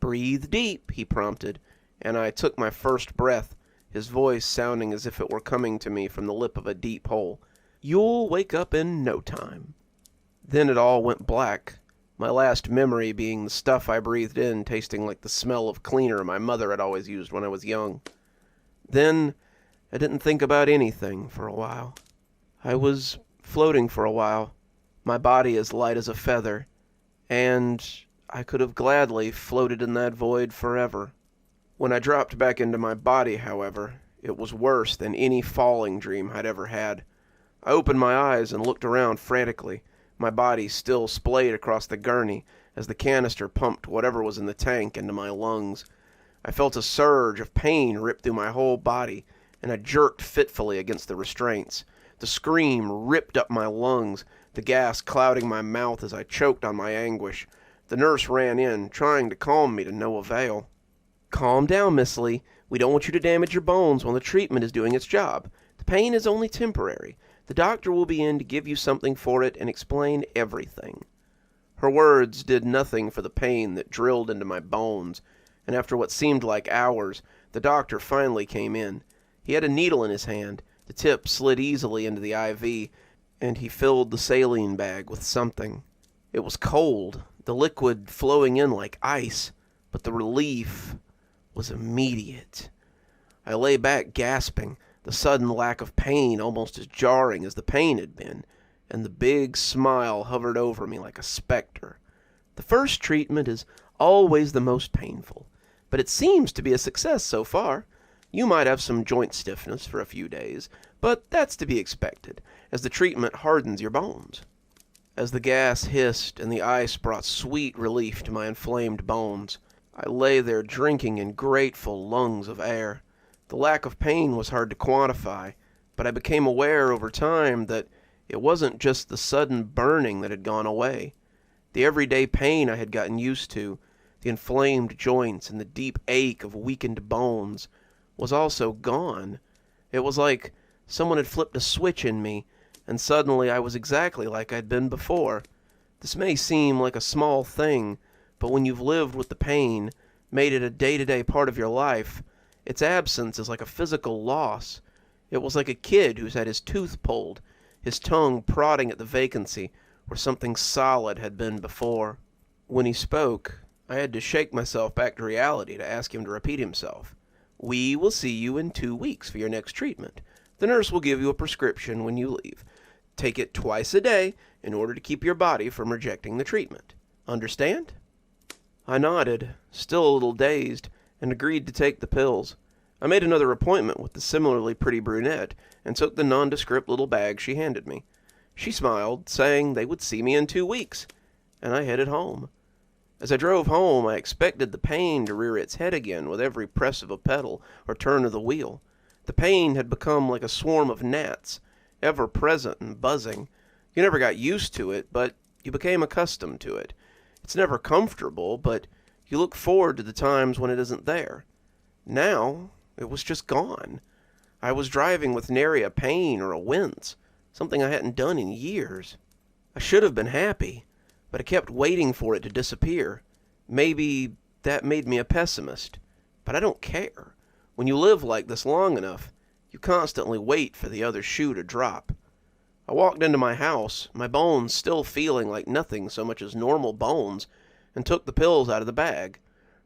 "Breathe deep," he prompted, and I took my first breath, his voice sounding as if it were coming to me from the lip of a deep hole. "You'll wake up in no time." Then it all went black, my last memory being the stuff I breathed in tasting like the smell of cleaner my mother had always used when I was young. Then I didn't think about anything for a while. I was floating for a while, my body as light as a feather, and I could have gladly floated in that void forever. When I dropped back into my body, however, it was worse than any falling dream I'd ever had. I opened my eyes and looked around frantically, my body still splayed across the gurney as the canister pumped whatever was in the tank into my lungs. I felt a surge of pain rip through my whole body, and I jerked fitfully against the restraints. The scream ripped up my lungs, the gas clouding my mouth as I choked on my anguish. The nurse ran in, trying to calm me to no avail. "Calm down, Miss Lee. We don't want you to damage your bones while the treatment is doing its job. The pain is only temporary. The doctor will be in to give you something for it and explain everything." Her words did nothing for the pain that drilled into my bones, and after what seemed like hours, the doctor finally came in. He had a needle in his hand. The tip slid easily into the IV, and he filled the saline bag with something. It was cold, the liquid flowing in like ice, but the relief was immediate. I lay back gasping, the sudden lack of pain almost as jarring as the pain had been, and the big smile hovered over me like a specter. "The first treatment is always the most painful, but it seems to be a success so far. You might have some joint stiffness for a few days, but that's to be expected, as the treatment hardens your bones." As the gas hissed and the ice brought sweet relief to my inflamed bones, I lay there drinking in grateful lungs of air. The lack of pain was hard to quantify, but I became aware over time that it wasn't just the sudden burning that had gone away. The everyday pain I had gotten used to, the inflamed joints and the deep ache of weakened bones, was also gone. It was like someone had flipped a switch in me, and suddenly I was exactly like I'd been before. This may seem like a small thing, but when you've lived with the pain, made it a day-to-day part of your life, its absence is like a physical loss. It was like a kid who's had his tooth pulled, his tongue prodding at the vacancy where something solid had been before. When he spoke, I had to shake myself back to reality to ask him to repeat himself. "We will see you in 2 weeks for your next treatment. The nurse will give you a prescription when you leave. Take it twice a day in order to keep your body from rejecting the treatment. Understand?" I nodded, still a little dazed, and agreed to take the pills. I made another appointment with the similarly pretty brunette and took the nondescript little bag she handed me. She smiled, saying they would see me in 2 weeks, and I headed home. As I drove home, I expected the pain to rear its head again with every press of a pedal or turn of the wheel. The pain had become like a swarm of gnats, ever present and buzzing. You never got used to it, but you became accustomed to it. It's never comfortable, but you look forward to the times when it isn't there. Now, it was just gone. I was driving with nary a pain or a wince, something I hadn't done in years. I should have been happy, but I kept waiting for it to disappear. Maybe that made me a pessimist, but I don't care. When you live like this long enough, you constantly wait for the other shoe to drop. I walked into my house, my bones still feeling like nothing so much as normal bones, and took the pills out of the bag.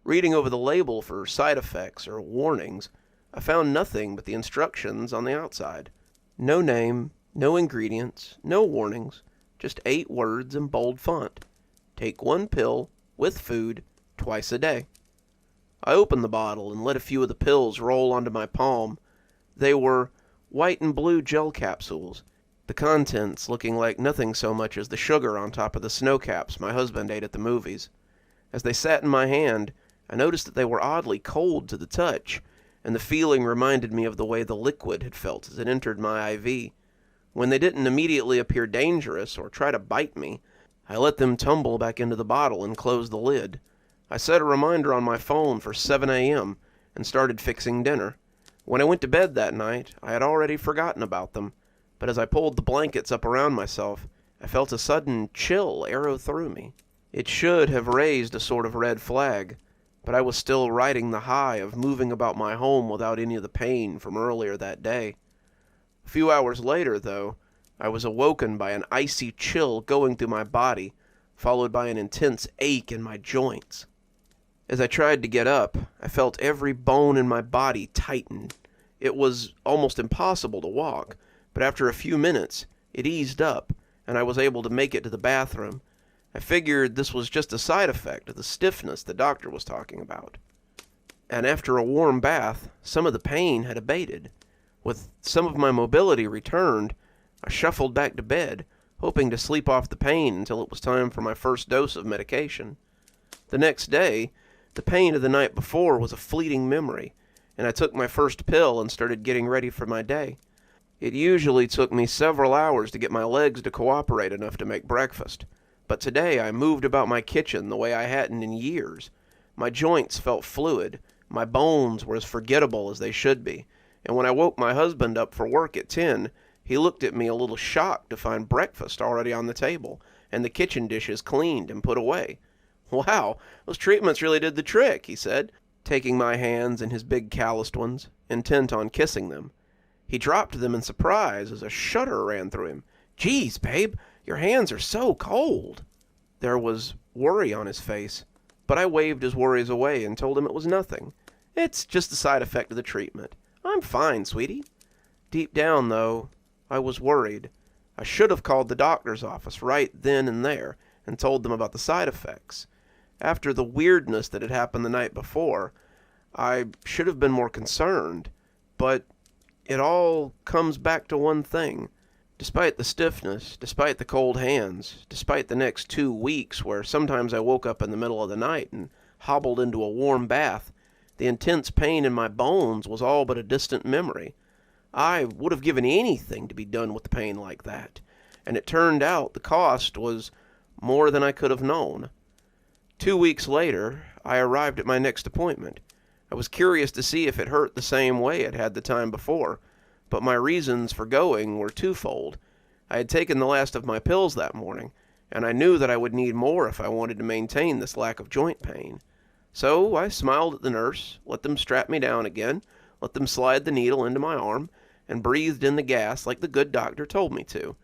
Reading over the label for side effects or warnings, I found nothing but the instructions on the outside. No name, no ingredients, no warnings, just 8 words in bold font. Take 1 pill, with food, twice a day. I opened the bottle and let a few of the pills roll onto my palm. They were white and blue gel capsules, the contents looking like nothing so much as the sugar on top of the snow caps my husband ate at the movies. As they sat in my hand, I noticed that they were oddly cold to the touch, and the feeling reminded me of the way the liquid had felt as it entered my IV. When they didn't immediately appear dangerous or try to bite me, I let them tumble back into the bottle and closed the lid. I set a reminder on my phone for 7 a.m. and started fixing dinner. When I went to bed that night, I had already forgotten about them. but as I pulled the blankets up around myself, I felt a sudden chill arrow through me. It should have raised a sort of red flag, but I was still riding the high of moving about my home without any of the pain from earlier that day. A few hours later, though, I was awoken by an icy chill going through my body, followed by an intense ache in my joints. As I tried to get up, I felt every bone in my body tighten. It was almost impossible to walk, but after a few minutes, it eased up, and I was able to make it to the bathroom. I figured this was just a side effect of the stiffness the doctor was talking about. And after a warm bath, some of the pain had abated. With some of my mobility returned, I shuffled back to bed, hoping to sleep off the pain until it was time for my first dose of medication. The next day, the pain of the night before was a fleeting memory, and I took my first pill and started getting ready for my day. It usually took me several hours to get my legs to cooperate enough to make breakfast, but today I moved about my kitchen the way I hadn't in years. My joints felt fluid, my bones were as forgettable as they should be, and when I woke my husband up for work at 10, he looked at me a little shocked to find breakfast already on the table, and the kitchen dishes cleaned and put away. "Wow, those treatments really did the trick," he said, taking my hands in his big calloused ones, intent on kissing them. He dropped them in surprise as a shudder ran through him. "Geez, babe, your hands are so cold." There was worry on his face, but I waved his worries away and told him it was nothing. "It's just a side effect of the treatment. I'm fine, sweetie." Deep down, though, I was worried. I should have called the doctor's office right then and there and told them about the side effects. After the weirdness that had happened the night before, I should have been more concerned, but it all comes back to one thing. Despite the stiffness, despite the cold hands, despite the next 2 weeks where sometimes I woke up in the middle of the night and hobbled into a warm bath, the intense pain in my bones was all but a distant memory. I would have given anything to be done with the pain like that, and it turned out the cost was more than I could have known. 2 weeks later, I arrived at my next appointment. I was curious to see if it hurt the same way it had the time before, but my reasons for going were twofold. I had taken the last of my pills that morning, and I knew that I would need more if I wanted to maintain this lack of joint pain. So I smiled at the nurse, let them strap me down again, let them slide the needle into my arm, and breathed in the gas like the good doctor told me to.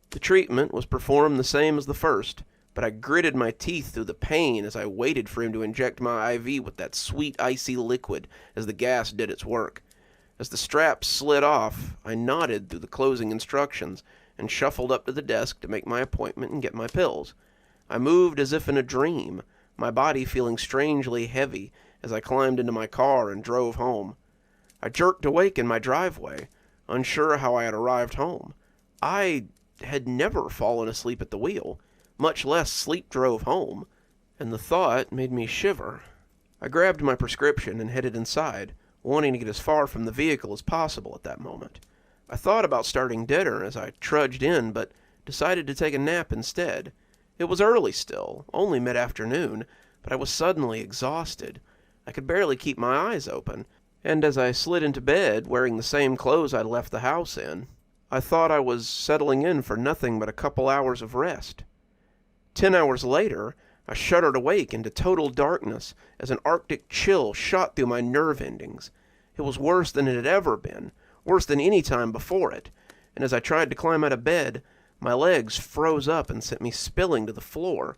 The treatment was performed the same as the first, but I gritted my teeth through the pain as I waited for him to inject my IV with that sweet icy liquid as the gas did its work. As the straps slid off, I nodded through the closing instructions and shuffled up to the desk to make my appointment and get my pills. I moved as if in a dream, my body feeling strangely heavy as I climbed into my car and drove home. I jerked awake in my driveway, unsure how I had arrived home. I had never fallen asleep at the wheel, much less sleep drove home, and the thought made me shiver. I grabbed my prescription and headed inside, wanting to get as far from the vehicle as possible at that moment. I thought about starting dinner as I trudged in, but decided to take a nap instead. It was early still, only mid-afternoon, but I was suddenly exhausted. I could barely keep my eyes open, and as I slid into bed wearing the same clothes I'd left the house in, I thought I was settling in for nothing but a couple hours of rest. 10 hours later, I shuddered awake into total darkness as an arctic chill shot through my nerve endings. It was worse than it had ever been, worse than any time before it, and as I tried to climb out of bed, my legs froze up and sent me spilling to the floor.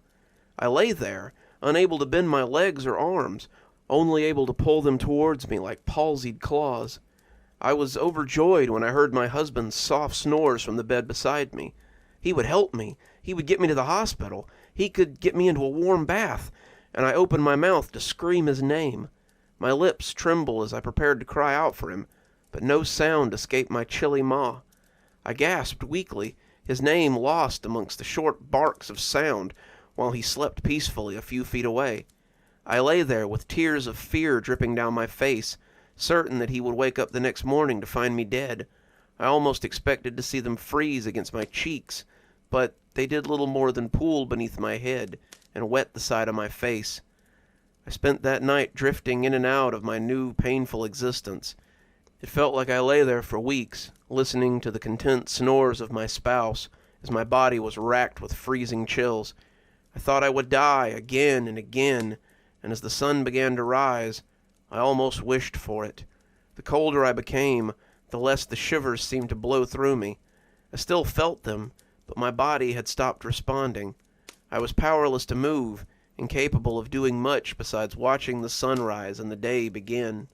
I lay there, unable to bend my legs or arms, only able to pull them towards me like palsied claws. I was overjoyed when I heard my husband's soft snores from the bed beside me. He would help me. He would get me to the hospital. He could get me into a warm bath, and I opened my mouth to scream his name. My lips trembled as I prepared to cry out for him, but no sound escaped my chilly maw. I gasped weakly, his name lost amongst the short barks of sound, while he slept peacefully a few feet away. I lay there with tears of fear dripping down my face, certain that he would wake up the next morning to find me dead. I almost expected to see them freeze against my cheeks, but they did little more than pool beneath my head and wet the side of my face. I spent that night drifting in and out of my new painful existence. It felt like I lay there for weeks, listening to the content snores of my spouse as my body was racked with freezing chills. I thought I would die again and again, and as the sun began to rise, I almost wished for it. The colder I became, the less the shivers seemed to blow through me. I still felt them, but my body had stopped responding. I was powerless to move, incapable of doing much besides watching the sunrise and the day begin.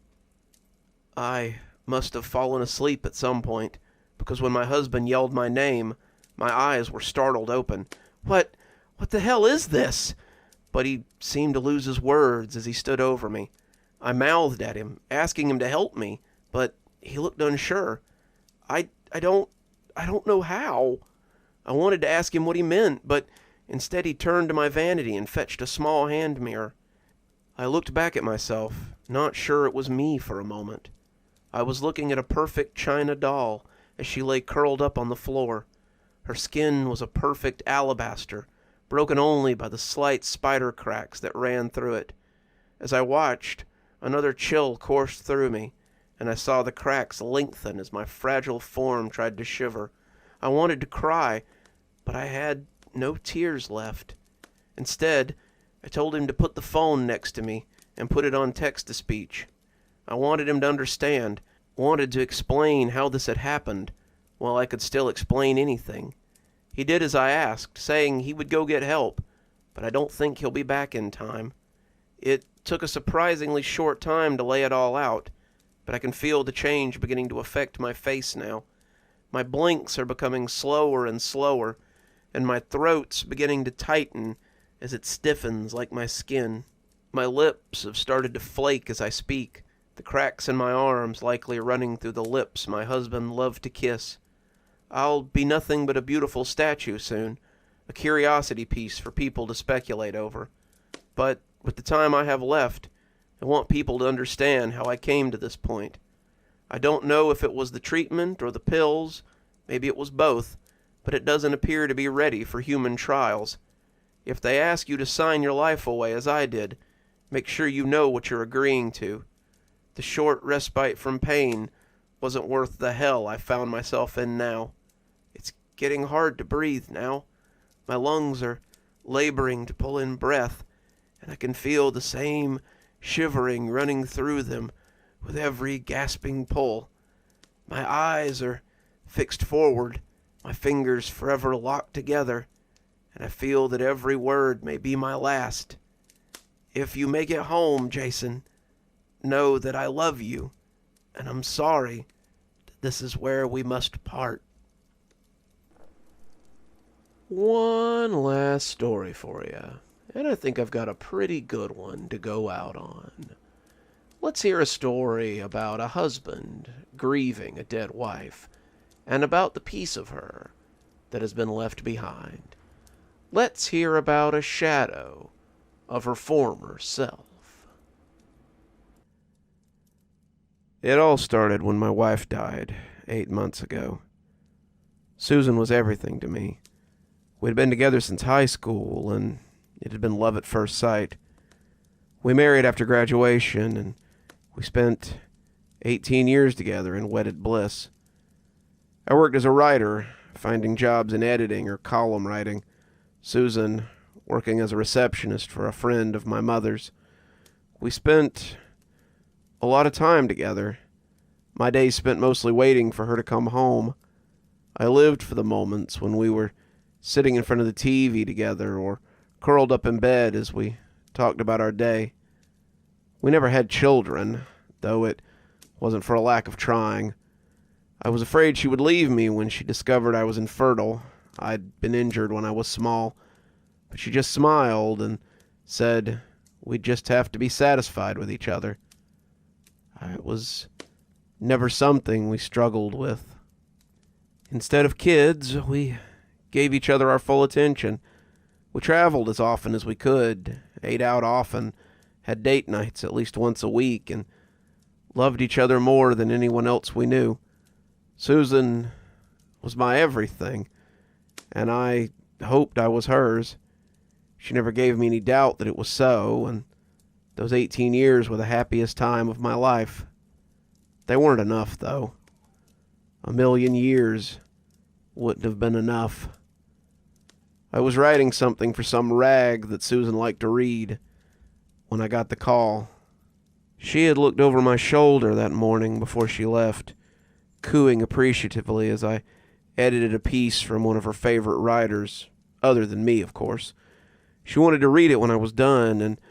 I must have fallen asleep at some point, because when my husband yelled my name, my eyes were startled open. What the hell is this? But he seemed to lose his words as he stood over me. I mouthed at him, asking him to help me, but he looked unsure. I don't know how. I wanted to ask him what he meant, but instead he turned to my vanity and fetched a small hand mirror. I looked back at myself, not sure it was me for a moment. I was looking at a perfect china doll as she lay curled up on the floor. Her skin was a perfect alabaster, broken only by the slight spider cracks that ran through it. As I watched, another chill coursed through me, and I saw the cracks lengthen as my fragile form tried to shiver. I wanted to cry, but I had no tears left. Instead, I told him to put the phone next to me and put it on text-to-speech. I wanted him to understand, wanted to explain how this had happened, while I could still explain anything. He did as I asked, saying he would go get help, but I don't think he'll be back in time. It took a surprisingly short time to lay it all out, but I can feel the change beginning to affect my face now. My blinks are becoming slower and slower, and my throat's beginning to tighten as it stiffens like my skin. My lips have started to flake as I speak, the cracks in my arms likely running through the lips my husband loved to kiss. I'll be nothing but a beautiful statue soon, a curiosity piece for people to speculate over. But with the time I have left, I want people to understand how I came to this point. I don't know if it was the treatment or the pills, maybe it was both, but it doesn't appear to be ready for human trials. If they ask you to sign your life away as I did, make sure you know what you're agreeing to. The short respite from pain wasn't worth the hell I found myself in now. It's getting hard to breathe now. My lungs are laboring to pull in breath, and I can feel the same shivering running through them with every gasping pull. My eyes are fixed forward, my fingers forever locked together, and I feel that every word may be my last. If you make it home, Jason, know that I love you, and I'm sorry that this is where we must part. One last story for you, and I think I've got a pretty good one to go out on. Let's hear a story about a husband grieving a dead wife, and about the piece of her that has been left behind. Let's hear about a shadow of her former self. It all started when my wife died 8 months ago. Susan was everything to me. We'd been together since high school, and it had been love at first sight. We married after graduation, and we spent 18 years together in wedded bliss. I worked as a writer, finding jobs in editing or column writing. Susan working as a receptionist for a friend of my mother's. We spent a lot of time together. My days spent mostly waiting for her to come home. I lived for the moments when we were sitting in front of the TV together or curled up in bed as we talked about our day. We never had children, though it wasn't for a lack of trying. I was afraid she would leave me when she discovered I was infertile. I'd been injured when I was small, but she just smiled and said we'd just have to be satisfied with each other. It was never something we struggled with. Instead of kids, we gave each other our full attention. We traveled as often as we could, ate out often, had date nights at least once a week, and loved each other more than anyone else we knew. Susan was my everything, and I hoped I was hers. She never gave me any doubt that it was so, and those 18 years were the happiest time of my life. They weren't enough, though. 1,000,000 years wouldn't have been enough. I was writing something for some rag that Susan liked to read when I got the call. She had looked over my shoulder that morning before she left, cooing appreciatively as I edited a piece from one of her favorite writers, other than me, of course. She wanted to read it when I was done, and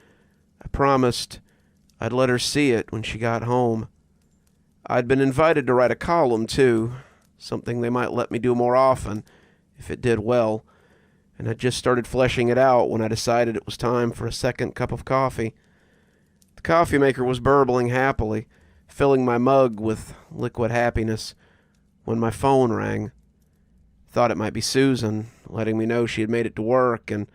I promised I'd let her see it when she got home. I'd been invited to write a column, too, something they might let me do more often if it did well, and I'd just started fleshing it out when I decided it was time for a second cup of coffee. The coffee maker was burbling happily, filling my mug with liquid happiness, when my phone rang. Thought it might be Susan, letting me know she had made it to work, and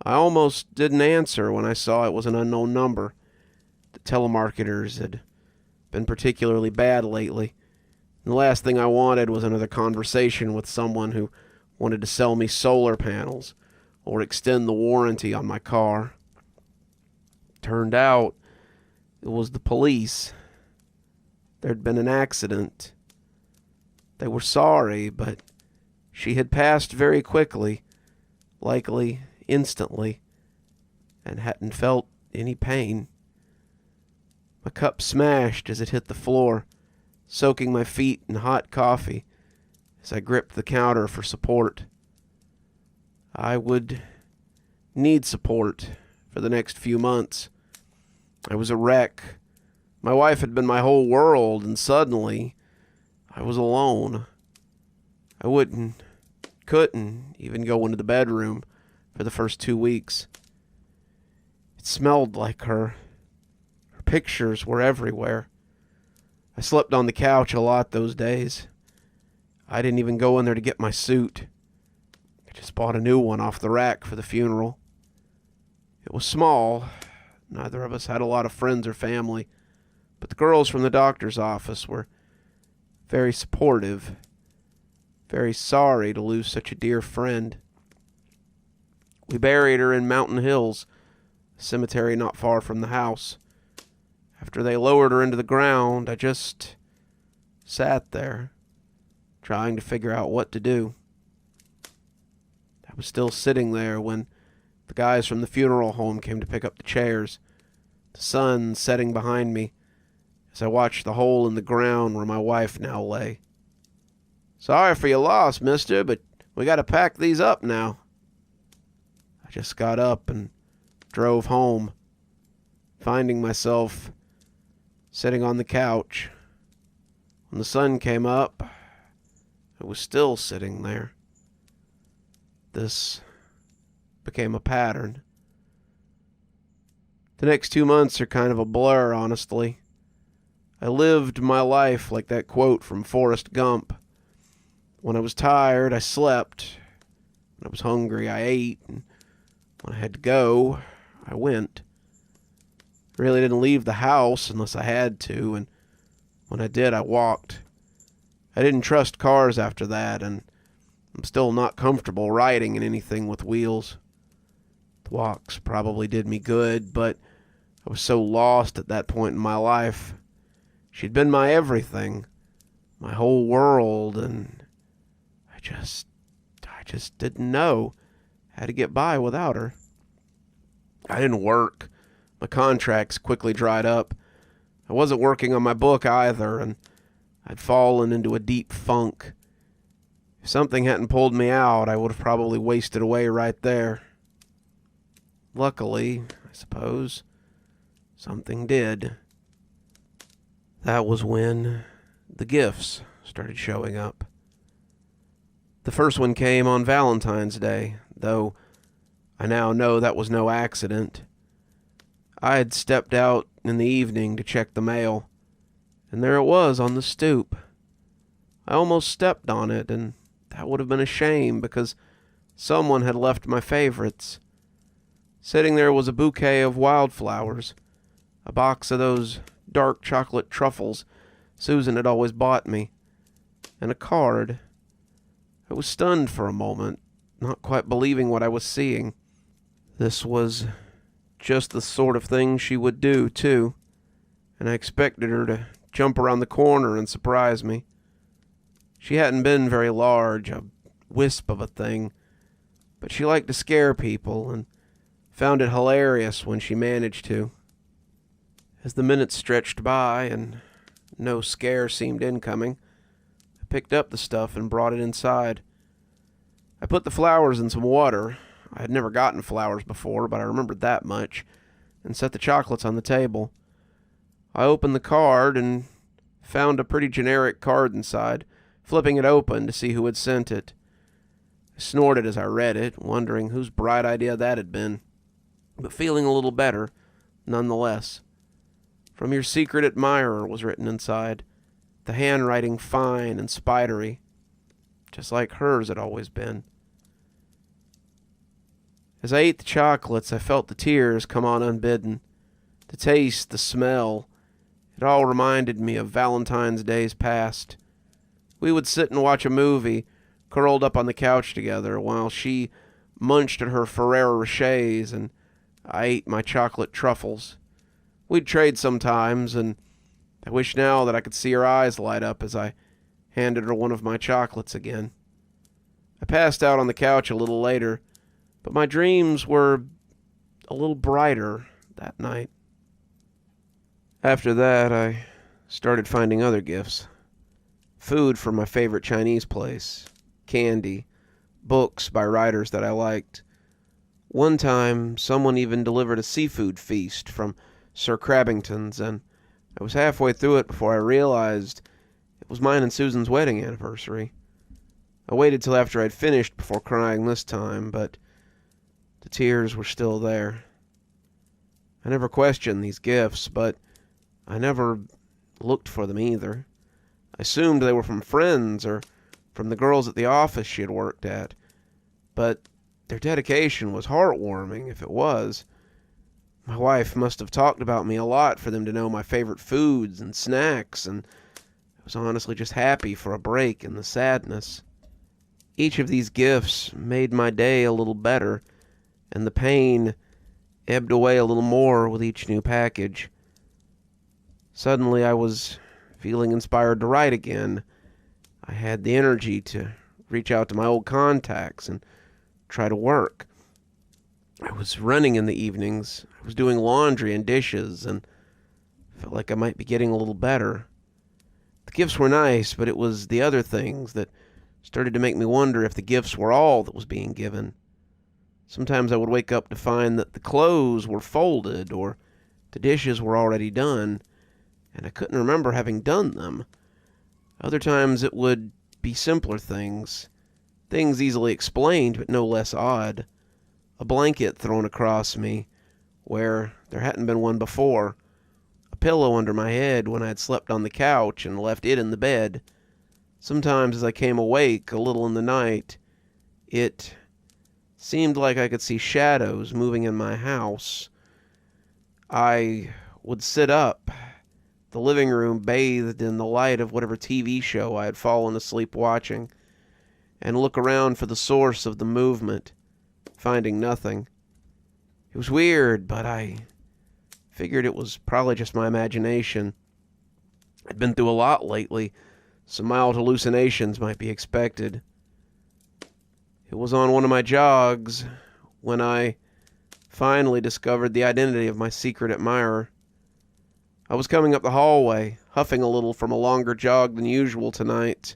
I almost didn't answer when I saw it was an unknown number. The telemarketers had been particularly bad lately. And the last thing I wanted was another conversation with someone who wanted to sell me solar panels or extend the warranty on my car. Turned out it was the police. There'd been an accident. They were sorry, but she had passed very quickly, likely instantly, and hadn't felt any pain. My cup smashed as it hit the floor, soaking my feet in hot coffee as I gripped the counter for support. I would need support for the next few months. I was a wreck. My wife had been my whole world, and suddenly I was alone. I couldn't even go into the bedroom for the first 2 weeks. It smelled like her. Her pictures were everywhere. I slept on the couch a lot those days. I didn't even go in there to get my suit. I just bought a new one off the rack for the funeral. It was small. Neither of us had a lot of friends or family, but the girls from the doctor's office were very supportive, very sorry to lose such a dear friend. We buried her in Mountain Hills, a cemetery not far from the house. After they lowered her into the ground, I just sat there, trying to figure out what to do. I was still sitting there when the guys from the funeral home came to pick up the chairs, the sun setting behind me as I watched the hole in the ground where my wife now lay. "Sorry for your loss, mister, but we gotta pack these up now." I just got up and drove home, finding myself sitting on the couch. When the sun came up, I was still sitting there. This became a pattern. The next 2 months are kind of a blur, honestly. I lived my life like that quote from Forrest Gump. When I was tired, I slept. When I was hungry, I ate. And when I had to go, I went. I really didn't leave the house unless I had to, and when I did, I walked. I didn't trust cars after that, and I'm still not comfortable riding in anything with wheels. The walks probably did me good, but I was so lost at that point in my life. She'd been my everything, my whole world, and I just didn't know how to get by without her. I didn't work. My contracts quickly dried up. I wasn't working on my book either, and I'd fallen into a deep funk. If something hadn't pulled me out, I would have probably wasted away right there. Luckily, I suppose, something did. That was when the gifts started showing up. The first one came on Valentine's Day, though I now know that was no accident. I had stepped out in the evening to check the mail, and there it was on the stoop. I almost stepped on it, and that would have been a shame because someone had left my favorites. Sitting there was a bouquet of wildflowers, a box of those dark chocolate truffles Susan had always bought me, and a card. I was stunned for a moment, not quite believing what I was seeing. This was just the sort of thing she would do, too, and I expected her to jump around the corner and surprise me. She hadn't been very large, a wisp of a thing, but she liked to scare people and found it hilarious when she managed to. As the minutes stretched by and no scare seemed incoming, I picked up the stuff and brought it inside. I put the flowers in some water. I had never gotten flowers before, but I remembered that much, and set the chocolates on the table. I opened the card and found a pretty generic card inside, flipping it open to see who had sent it. I snorted as I read it, wondering whose bright idea that had been, but feeling a little better, nonetheless. From your secret admirer was written inside, the handwriting fine and spidery, just like hers had always been. As I ate the chocolates, I felt the tears come on unbidden. The taste, the smell, it all reminded me of Valentine's days past. We would sit and watch a movie, curled up on the couch together, while she munched at her Ferrero Rochers and I ate my chocolate truffles. We'd trade sometimes, and I wish now that I could see her eyes light up as I handed her one of my chocolates again. I passed out on the couch a little later, but my dreams were a little brighter that night. After that, I started finding other gifts. Food from my favorite Chinese place, candy, books by writers that I liked. One time, someone even delivered a seafood feast from Sir Crabbington's, and I was halfway through it before I realized it was mine and Susan's wedding anniversary. I waited till after I'd finished before crying this time, but the tears were still there. I never questioned these gifts, but I never looked for them either. I assumed they were from friends or from the girls at the office she had worked at, but their dedication was heartwarming if it was. My wife must have talked about me a lot for them to know my favorite foods and snacks, and I was honestly just happy for a break in the sadness. Each of these gifts made my day a little better, and the pain ebbed away a little more with each new package. Suddenly I was feeling inspired to write again. I had the energy to reach out to my old contacts and try to work. I was running in the evenings. I was doing laundry and dishes, and felt like I might be getting a little better. The gifts were nice, but it was the other things that started to make me wonder if the gifts were all that was being given. Sometimes I would wake up to find that the clothes were folded or the dishes were already done, and I couldn't remember having done them. Other times it would be simpler things easily explained but no less odd. A blanket thrown across me where there hadn't been one before. A pillow under my head when I had slept on the couch and left it in the bed. Sometimes as I came awake a little in the night, it seemed like I could see shadows moving in my house. I would sit up, the living room bathed in the light of whatever TV show I had fallen asleep watching, and look around for the source of the movement, finding nothing. It was weird, but I figured it was probably just my imagination. I'd been through a lot lately. Some mild hallucinations might be expected. It was on one of my jogs when I finally discovered the identity of my secret admirer. I was coming up the hallway, huffing a little from a longer jog than usual tonight,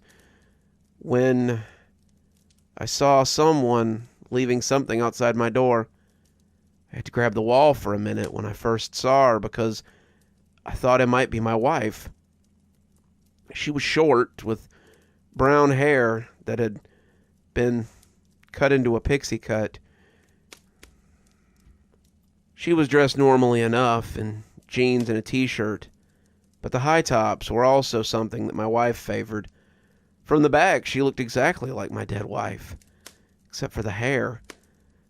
when I saw someone leaving something outside my door. I had to grab the wall for a minute when I first saw her because I thought it might be my wife. She was short, with brown hair that had been cut into a pixie cut. She was dressed normally enough in jeans and a t-shirt, but the high tops were also something that my wife favored. From the back, she looked exactly like my dead wife, except for the hair.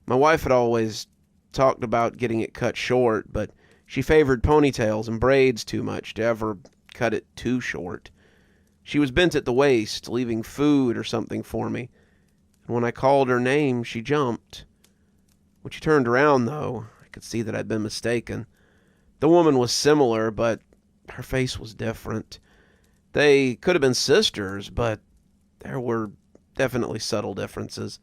My wife had always talked about getting it cut short, but she favored ponytails and braids too much to ever cut it too short. She was bent at the waist, leaving food or something for me, and when I called her name, she jumped. When she turned around, though, I could see that I'd been mistaken. The woman was similar, but her face was different. They could have been sisters, but there were definitely subtle differences.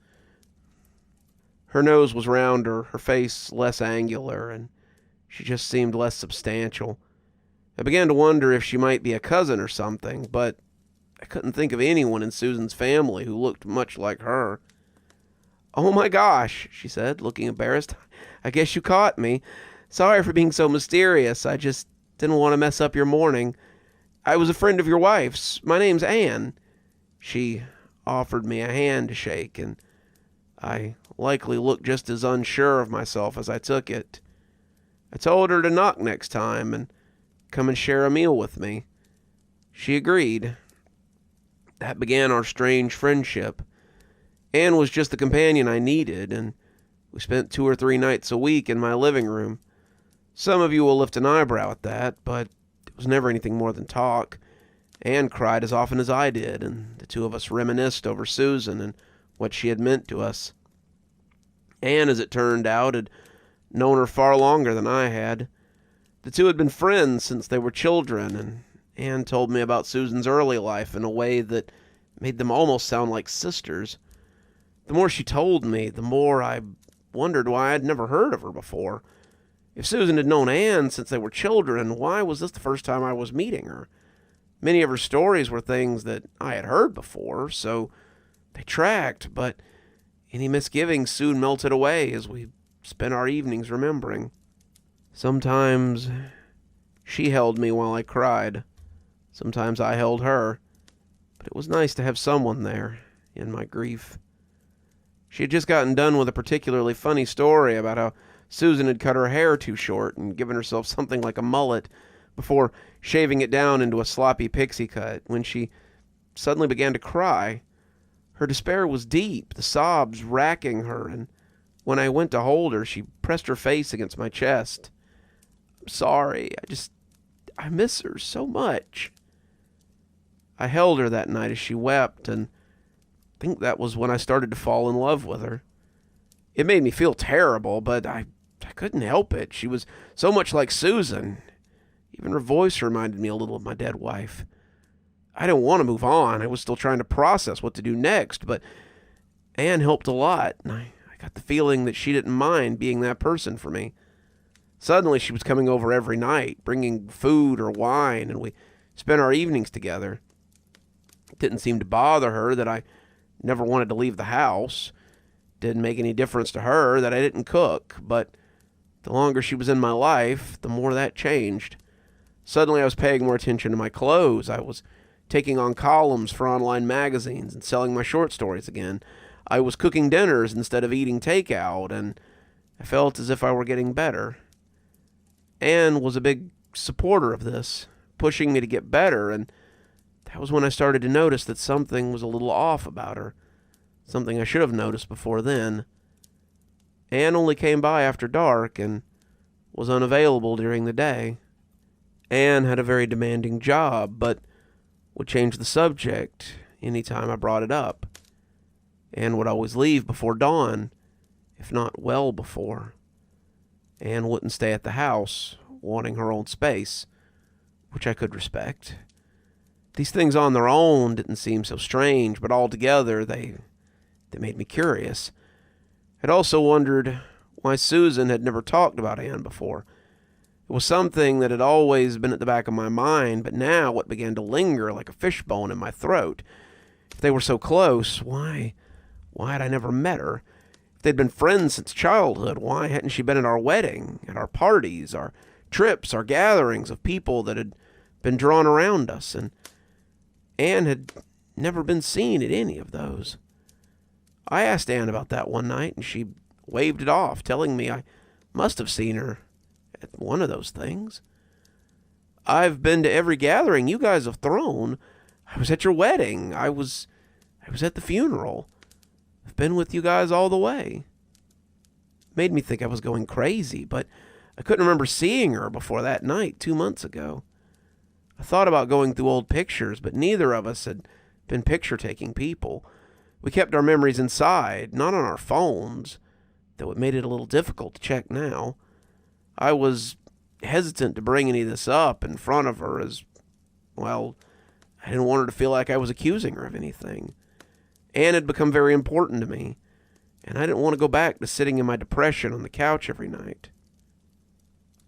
Her nose was rounder, her face less angular, and she just seemed less substantial. I began to wonder if she might be a cousin or something, but I couldn't think of anyone in Susan's family who looked much like her. "Oh my gosh," she said, looking embarrassed. "I guess you caught me. Sorry for being so mysterious. I just didn't want to mess up your morning. I was a friend of your wife's. My name's Anne." She offered me a hand to shake, and I likely looked just as unsure of myself as I took it. I told her to knock next time and come and share a meal with me. She agreed. That began our strange friendship. Anne was just the companion I needed, and we spent 2 or 3 nights a week in my living room. Some of you will lift an eyebrow at that, but it was never anything more than talk. Anne cried as often as I did, and the two of us reminisced over Susan and what she had meant to us. Anne, as it turned out, had known her far longer than I had. The two had been friends since they were children, and Anne told me about Susan's early life in a way that made them almost sound like sisters. The more she told me, the more I wondered why I'd never heard of her before. If Susan had known Anne since they were children, why was this the first time I was meeting her? Many of her stories were things that I had heard before, so they tracked, but any misgivings soon melted away as we spent our evenings remembering. Sometimes she held me while I cried. Sometimes I held her, but it was nice to have someone there in my grief. She had just gotten done with a particularly funny story about how Susan had cut her hair too short and given herself something like a mullet before shaving it down into a sloppy pixie cut when she suddenly began to cry. Her despair was deep, the sobs racking her, and when I went to hold her, she pressed her face against my chest. "I'm sorry. I miss her so much." I held her that night as she wept, and I think that was when I started to fall in love with her. It made me feel terrible, but I couldn't help it. She was so much like Susan. Even her voice reminded me a little of my dead wife. I didn't want to move on. I was still trying to process what to do next, but Anne helped a lot, and I got the feeling that she didn't mind being that person for me. Suddenly, she was coming over every night, bringing food or wine, and we spent our evenings together. It didn't seem to bother her that I never wanted to leave the house. Didn't make any difference to her that I didn't cook, but the longer she was in my life, the more that changed. Suddenly, I was paying more attention to my clothes. I was taking on columns for online magazines and selling my short stories again. I was cooking dinners instead of eating takeout, and I felt as if I were getting better. Anne was a big supporter of this, pushing me to get better, and that was when I started to notice that something was a little off about her, something I should have noticed before then. Anne only came by after dark and was unavailable during the day. Anne had a very demanding job, but would change the subject any time I brought it up. Anne would always leave before dawn, if not well before. Anne wouldn't stay at the house, wanting her own space, which I could respect. These things on their own didn't seem so strange, but altogether they made me curious. I'd also wondered why Susan had never talked about Anne before. It was something that had always been at the back of my mind, but now it began to linger like a fishbone in my throat. If they were so close, why had I never met her? If they'd been friends since childhood, why hadn't she been at our wedding, at our parties, our trips, our gatherings of people that had been drawn around us? And Anne had never been seen at any of those. I asked Anne about that one night, and she waved it off, telling me I must have seen her at one of those things. "I've been to every gathering you guys have thrown. I was at your wedding. I was at the funeral. I've been with you guys all the way." It made me think I was going crazy, but I couldn't remember seeing her before that night 2 months ago. I thought about going through old pictures, but neither of us had been picture-taking people. We kept our memories inside, not on our phones, though it made it a little difficult to check now. I was hesitant to bring any of this up in front of her as, well, I didn't want her to feel like I was accusing her of anything. Anne had become very important to me, and I didn't want to go back to sitting in my depression on the couch every night.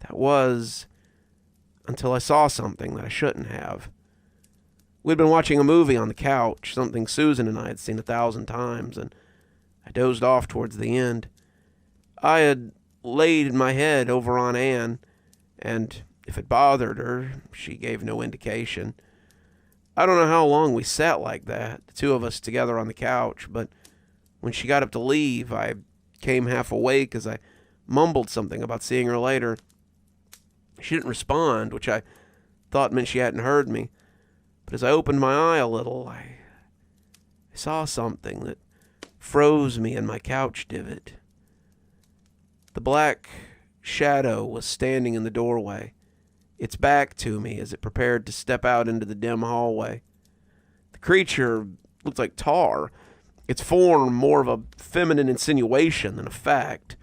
That was until I saw something that I shouldn't have. We'd been watching a movie on the couch, something Susan and I had seen 1,000 times, and I dozed off towards the end. I had laid my head over on Anne, and if it bothered her, she gave no indication. I don't know how long we sat like that, the two of us together on the couch, but when she got up to leave, I came half awake as I mumbled something about seeing her later. She didn't respond, which I thought meant she hadn't heard me. But as I opened my eye a little, I saw something that froze me in my couch divot. The black shadow was standing in the doorway, its back to me as it prepared to step out into the dim hallway. The creature looked like tar, its form more of a feminine insinuation than a fact.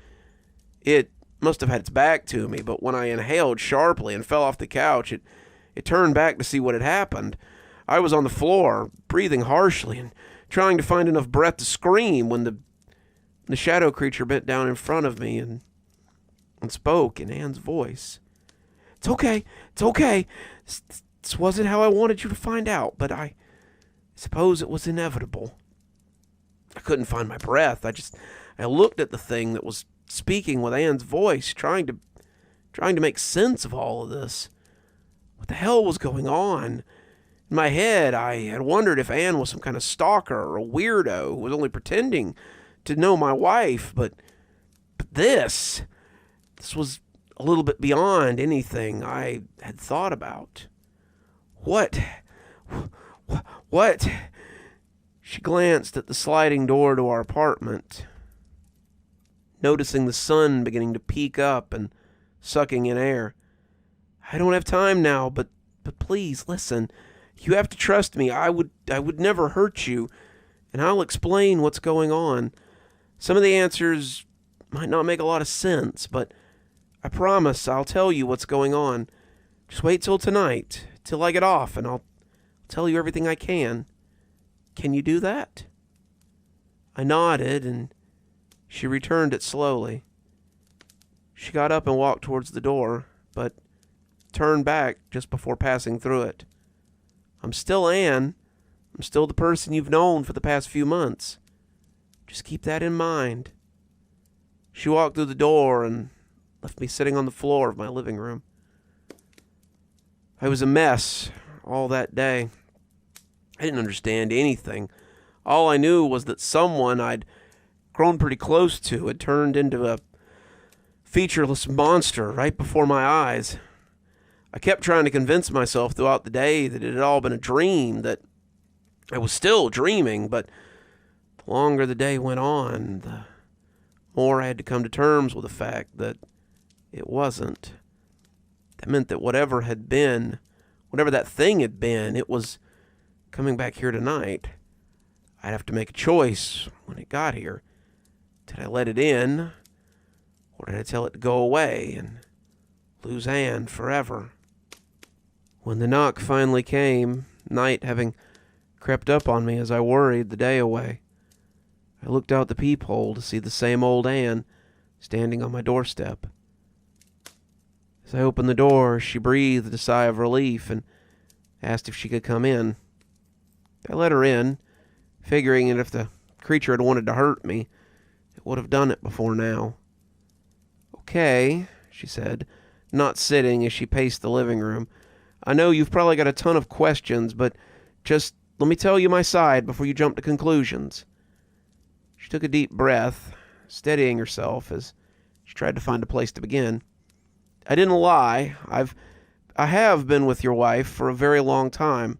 It must have had its back to me, but when I inhaled sharply and fell off the couch, it turned back to see what had happened. I was on the floor, breathing harshly and trying to find enough breath to scream when the shadow creature bent down in front of me and spoke in Anne's voice. It's okay. This wasn't how I wanted you to find out, but I suppose it was inevitable. I couldn't find my breath. I looked at the thing that was speaking with Anne's voice, trying to make sense of all of this. What the hell was going on? In my head, I had wondered if Anne was some kind of stalker or a weirdo who was only pretending to know my wife, but this was a little bit beyond anything I had thought about. What? She glanced at the sliding door to our apartment, noticing the sun beginning to peek up and sucking in air. I don't have time now, but please listen. You have to trust me. I would never hurt you, and I'll explain what's going on. Some of the answers might not make a lot of sense, but I promise I'll tell you what's going on. Just wait till tonight, till I get off, and I'll tell you everything I can. Can you do that? I nodded, and she returned it slowly. She got up and walked towards the door, but turned back just before passing through it. I'm still Anne. I'm still the person you've known for the past few months. Just keep that in mind. She walked through the door and left me sitting on the floor of my living room. I was a mess all that day. I didn't understand anything. All I knew was that someone I'd grown pretty close to had turned into a featureless monster right before my eyes. I kept trying to convince myself throughout the day that it had all been a dream, that I was still dreaming, but the longer the day went on, the more I had to come to terms with the fact that it wasn't. That meant that whatever that thing had been, it was coming back here tonight. I'd have to make a choice when it got here. Did I let it in, or did I tell it to go away and lose Anne forever? When the knock finally came, night having crept up on me as I worried the day away, I looked out the peephole to see the same old Anne standing on my doorstep. As I opened the door, she breathed a sigh of relief and asked if she could come in. I let her in, figuring that if the creature had wanted to hurt me, it would have done it before now. Okay, she said, not sitting as she paced the living room. I know you've probably got a ton of questions, but just let me tell you my side before you jump to conclusions. She took a deep breath, steadying herself as she tried to find a place to begin. I didn't lie. I have been with your wife for a very long time.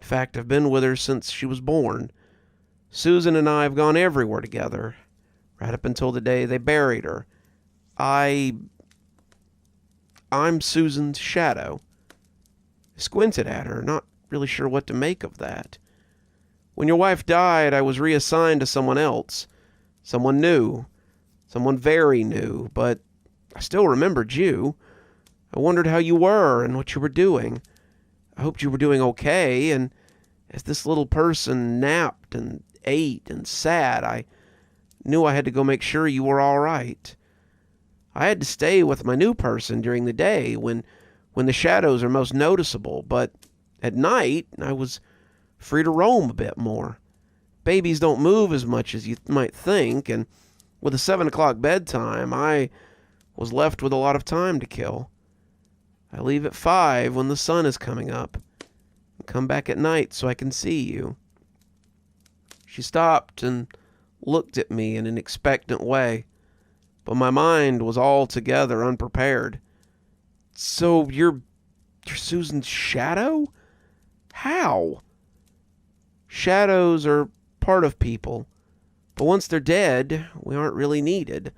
In fact, I've been with her since she was born. Susan and I have gone everywhere together, right up until the day they buried her. I'm Susan's shadow. I squinted at her, not really sure what to make of that. When your wife died, I was reassigned to someone else. Someone new. Someone very new, but I still remembered you. I wondered how you were and what you were doing. I hoped you were doing okay, and as this little person napped and ate and sat, I knew I had to go make sure you were all right. I had to stay with my new person during the day when the shadows are most noticeable, but at night I was free to roam a bit more. Babies don't move as much as you might think, and with a 7 o'clock bedtime, I was left with a lot of time to kill. I leave at 5 when the sun is coming up, and come back at night so I can see you." She stopped and looked at me in an expectant way, but my mind was altogether unprepared. "So you're Susan's shadow? How?" "Shadows are part of people, but once they're dead, we aren't really needed.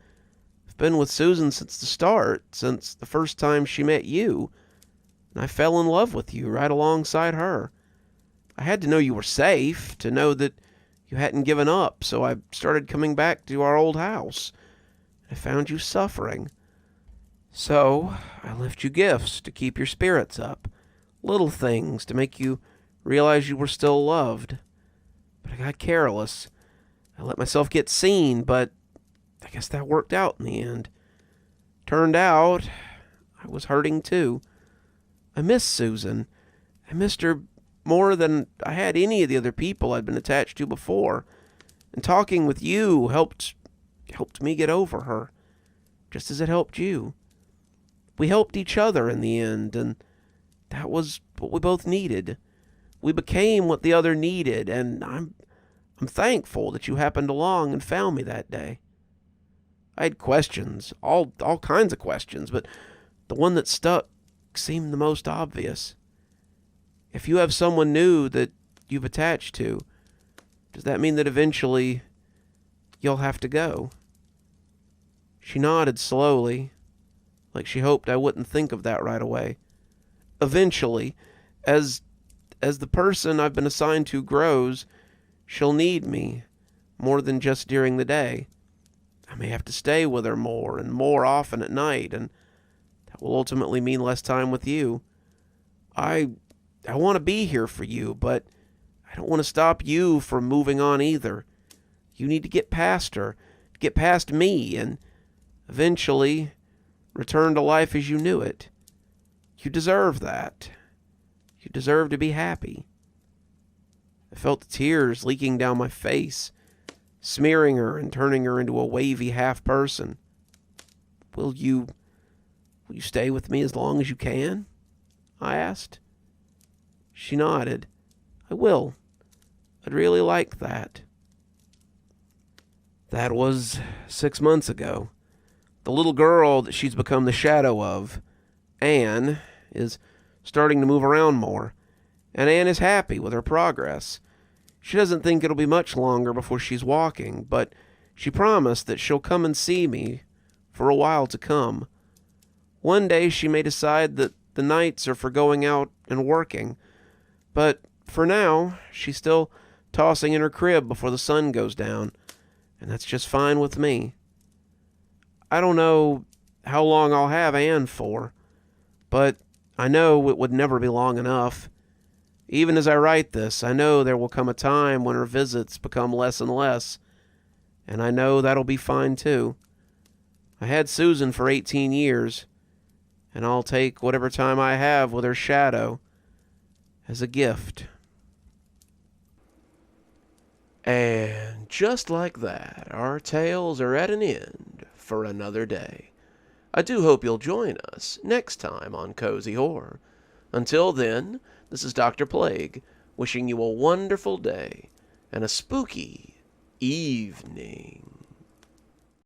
I've been with Susan since the start, since the first time she met you, and I fell in love with you right alongside her. I had to know you were safe, to know that you hadn't given up, so I started coming back to our old house. I found you suffering. So I left you gifts to keep your spirits up, little things to make you realize you were still loved. But I got careless. I let myself get seen, but I guess that worked out in the end. Turned out I was hurting too. I missed Susan. I missed her more than I had any of the other people I'd been attached to before. And talking with you helped me get over her, just as it helped you. We helped each other in the end, and that was what we both needed. We became what the other needed, and I'm thankful that you happened along and found me that day." I had questions, all kinds of questions, but the one that stuck seemed the most obvious. If you have someone new that you've attached to, does that mean that eventually you'll have to go? She nodded slowly, like she hoped I wouldn't think of that right away. Eventually, as the person I've been assigned to grows, she'll need me more than just during the day. I may have to stay with her more and more often at night, and that will ultimately mean less time with you. I want to be here for you, but I don't want to stop you from moving on either. You need to get past her, get past me, and eventually return to life as you knew it. You deserve that. You deserve to be happy. I felt the tears leaking down my face, smearing her and turning her into a wavy half-person. Will you stay with me as long as you can?" I asked. She nodded. "I will. I'd really like that." That was 6 months ago. The little girl that she's become the shadow of, Anne, is starting to move around more, and Anne is happy with her progress. She doesn't think it'll be much longer before she's walking, but she promised that she'll come and see me for a while to come. One day she may decide that the nights are for going out and working, but for now she's still tossing in her crib before the sun goes down, and that's just fine with me. I don't know how long I'll have Anne for, but I know it would never be long enough. Even as I write this, I know there will come a time when her visits become less and less, and I know that'll be fine too. I had Susan for 18 years, and I'll take whatever time I have with her shadow as a gift. And just like that, our tales are at an end for another day. I do hope you'll join us next time on Cozy Horror. Until then, this is Dr. Plague, wishing you a wonderful day and a spooky evening.